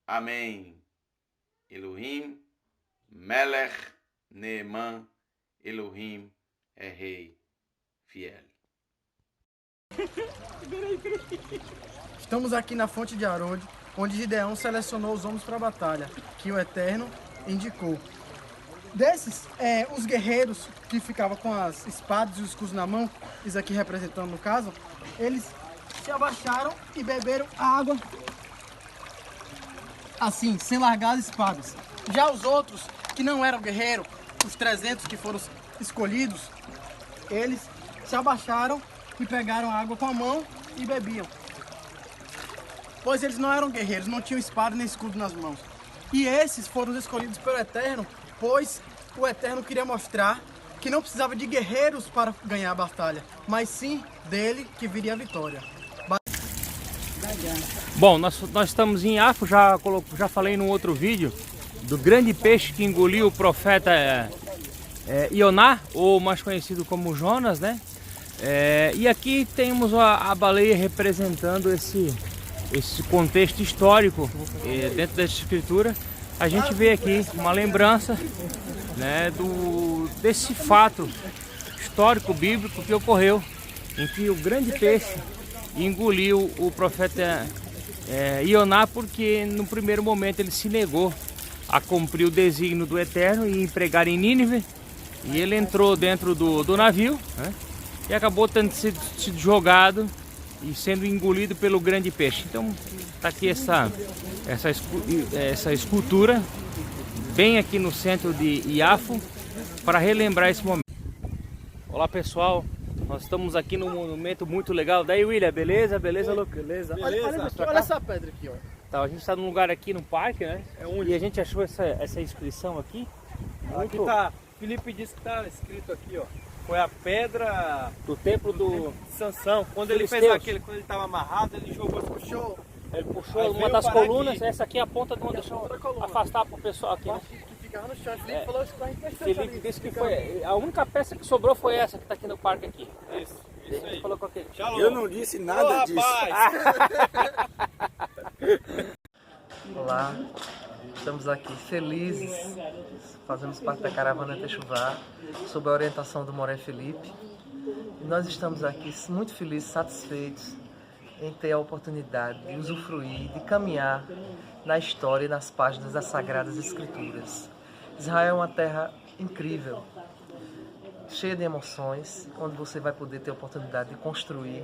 Amém. Elohim, Melech, Neeman, Elohim é Rei fiel. Estamos aqui na fonte de Arode, onde Gideão selecionou os homens para a batalha, que o Eterno indicou. Desses, os guerreiros que ficavam com as espadas e os escudos na mão, isso aqui representando no caso, eles se abaixaram e beberam água assim, sem largar as espadas. Já os outros, que não eram guerreiros, os 300 que foram escolhidos, eles se abaixaram e pegaram água com a mão e bebiam. Pois eles não eram guerreiros, não tinham espada nem escudo nas mãos. E esses foram os escolhidos pelo Eterno, pois o Eterno queria mostrar que não precisava de guerreiros para ganhar a batalha, mas sim dele que viria a vitória. Bom, nós estamos em Iafo, já falei num outro vídeo do grande peixe que engoliu o profeta Ioná, ou mais conhecido como Jonas, né? E aqui temos a baleia representando esse contexto histórico. Dentro dessa escritura a gente vê aqui uma lembrança, né, desse fato histórico bíblico que ocorreu, em que o grande peixe engoliu o profeta Ioná, porque no primeiro momento ele se negou a cumprir o desígnio do Eterno e pregar em Nínive, e ele entrou dentro do navio, né, e acabou tendo sido jogado e sendo engolido pelo grande peixe. Então está aqui essa escultura bem aqui no centro de Iafo para relembrar esse momento. Olá pessoal, nós estamos aqui num monumento muito legal. Daí William, beleza? Beleza, Luca? Beleza. Olha essa pedra aqui, ó. Tá, a gente está num lugar aqui no parque, né? E a gente achou essa inscrição aqui. Aqui tá, Felipe disse que tá escrito aqui, ó. Foi a pedra do templo de Sansão. Quando ele fez aquele, quando ele estava amarrado, ele puxou. Ele puxou uma das colunas, aqui. Essa aqui é a ponta de onde deixou afastar para o pessoal aqui, né? Que ficava no chão. Felipe falou isso pra gente. Felipe disse que foi a única peça que sobrou foi essa que está aqui no parque aqui. Isso aí. Falou com aquele. Eu não disse nada disso. Olá, estamos aqui felizes, fazemos parte da caravana Techuvá, sob a orientação do Moré Felipe. E nós estamos aqui muito felizes, satisfeitos em ter a oportunidade de usufruir, de caminhar na história e nas páginas das Sagradas Escrituras. Israel é uma terra incrível, cheia de emoções, onde você vai poder ter a oportunidade de construir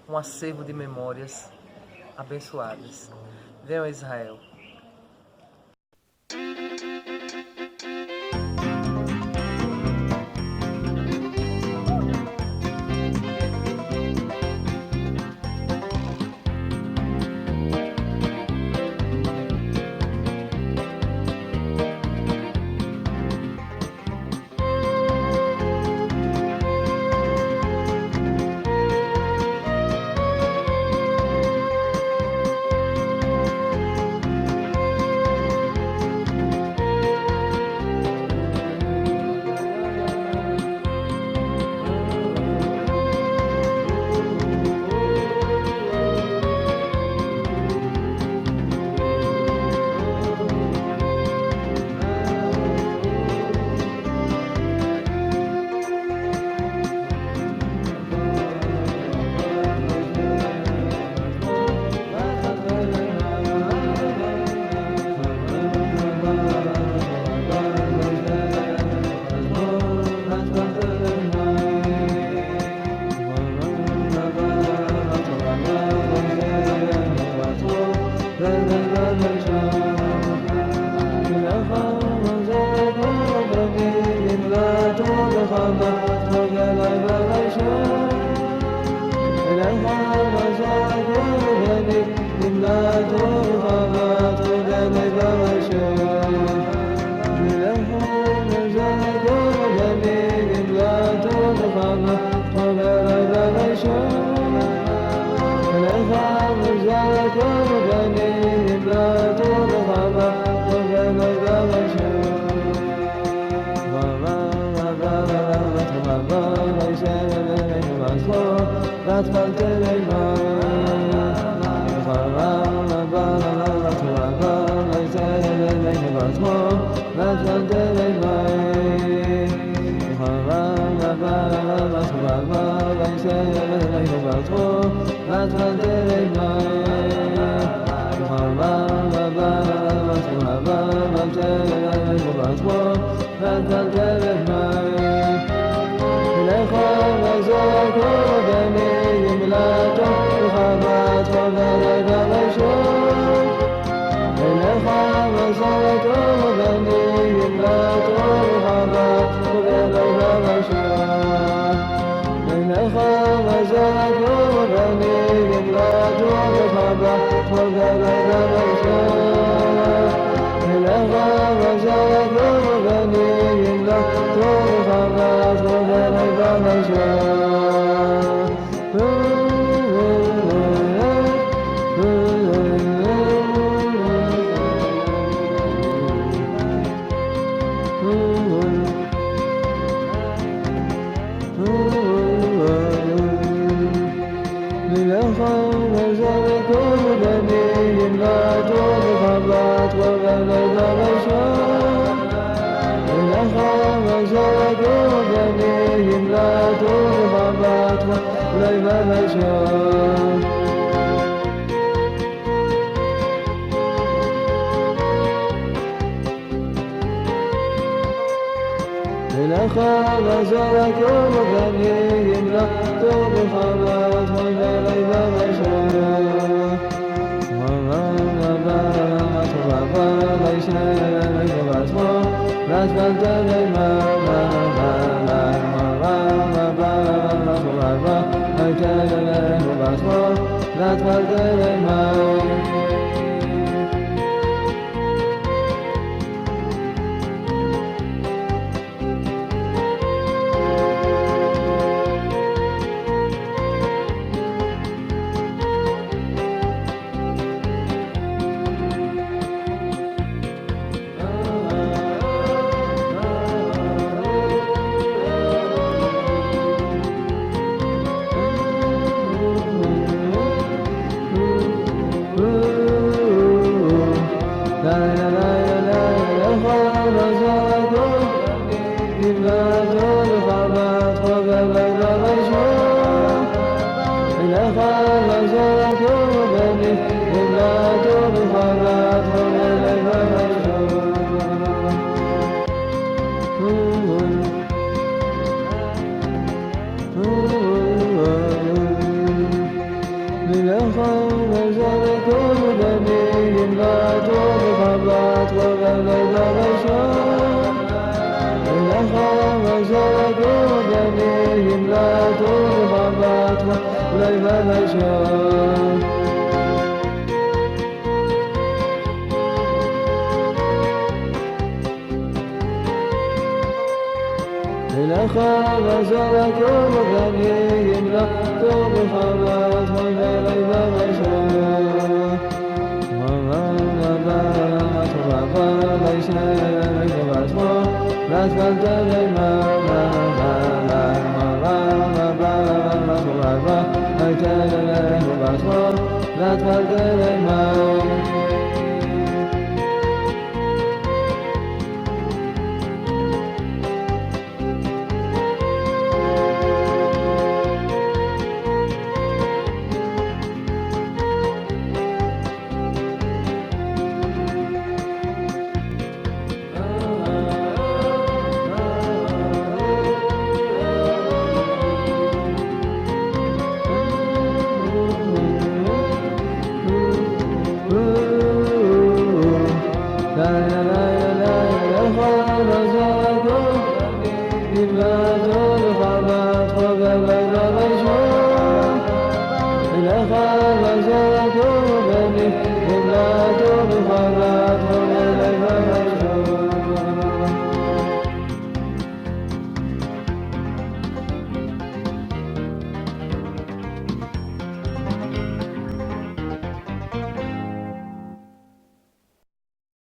um acervo de memórias abençoadas. Venham a Israel. That's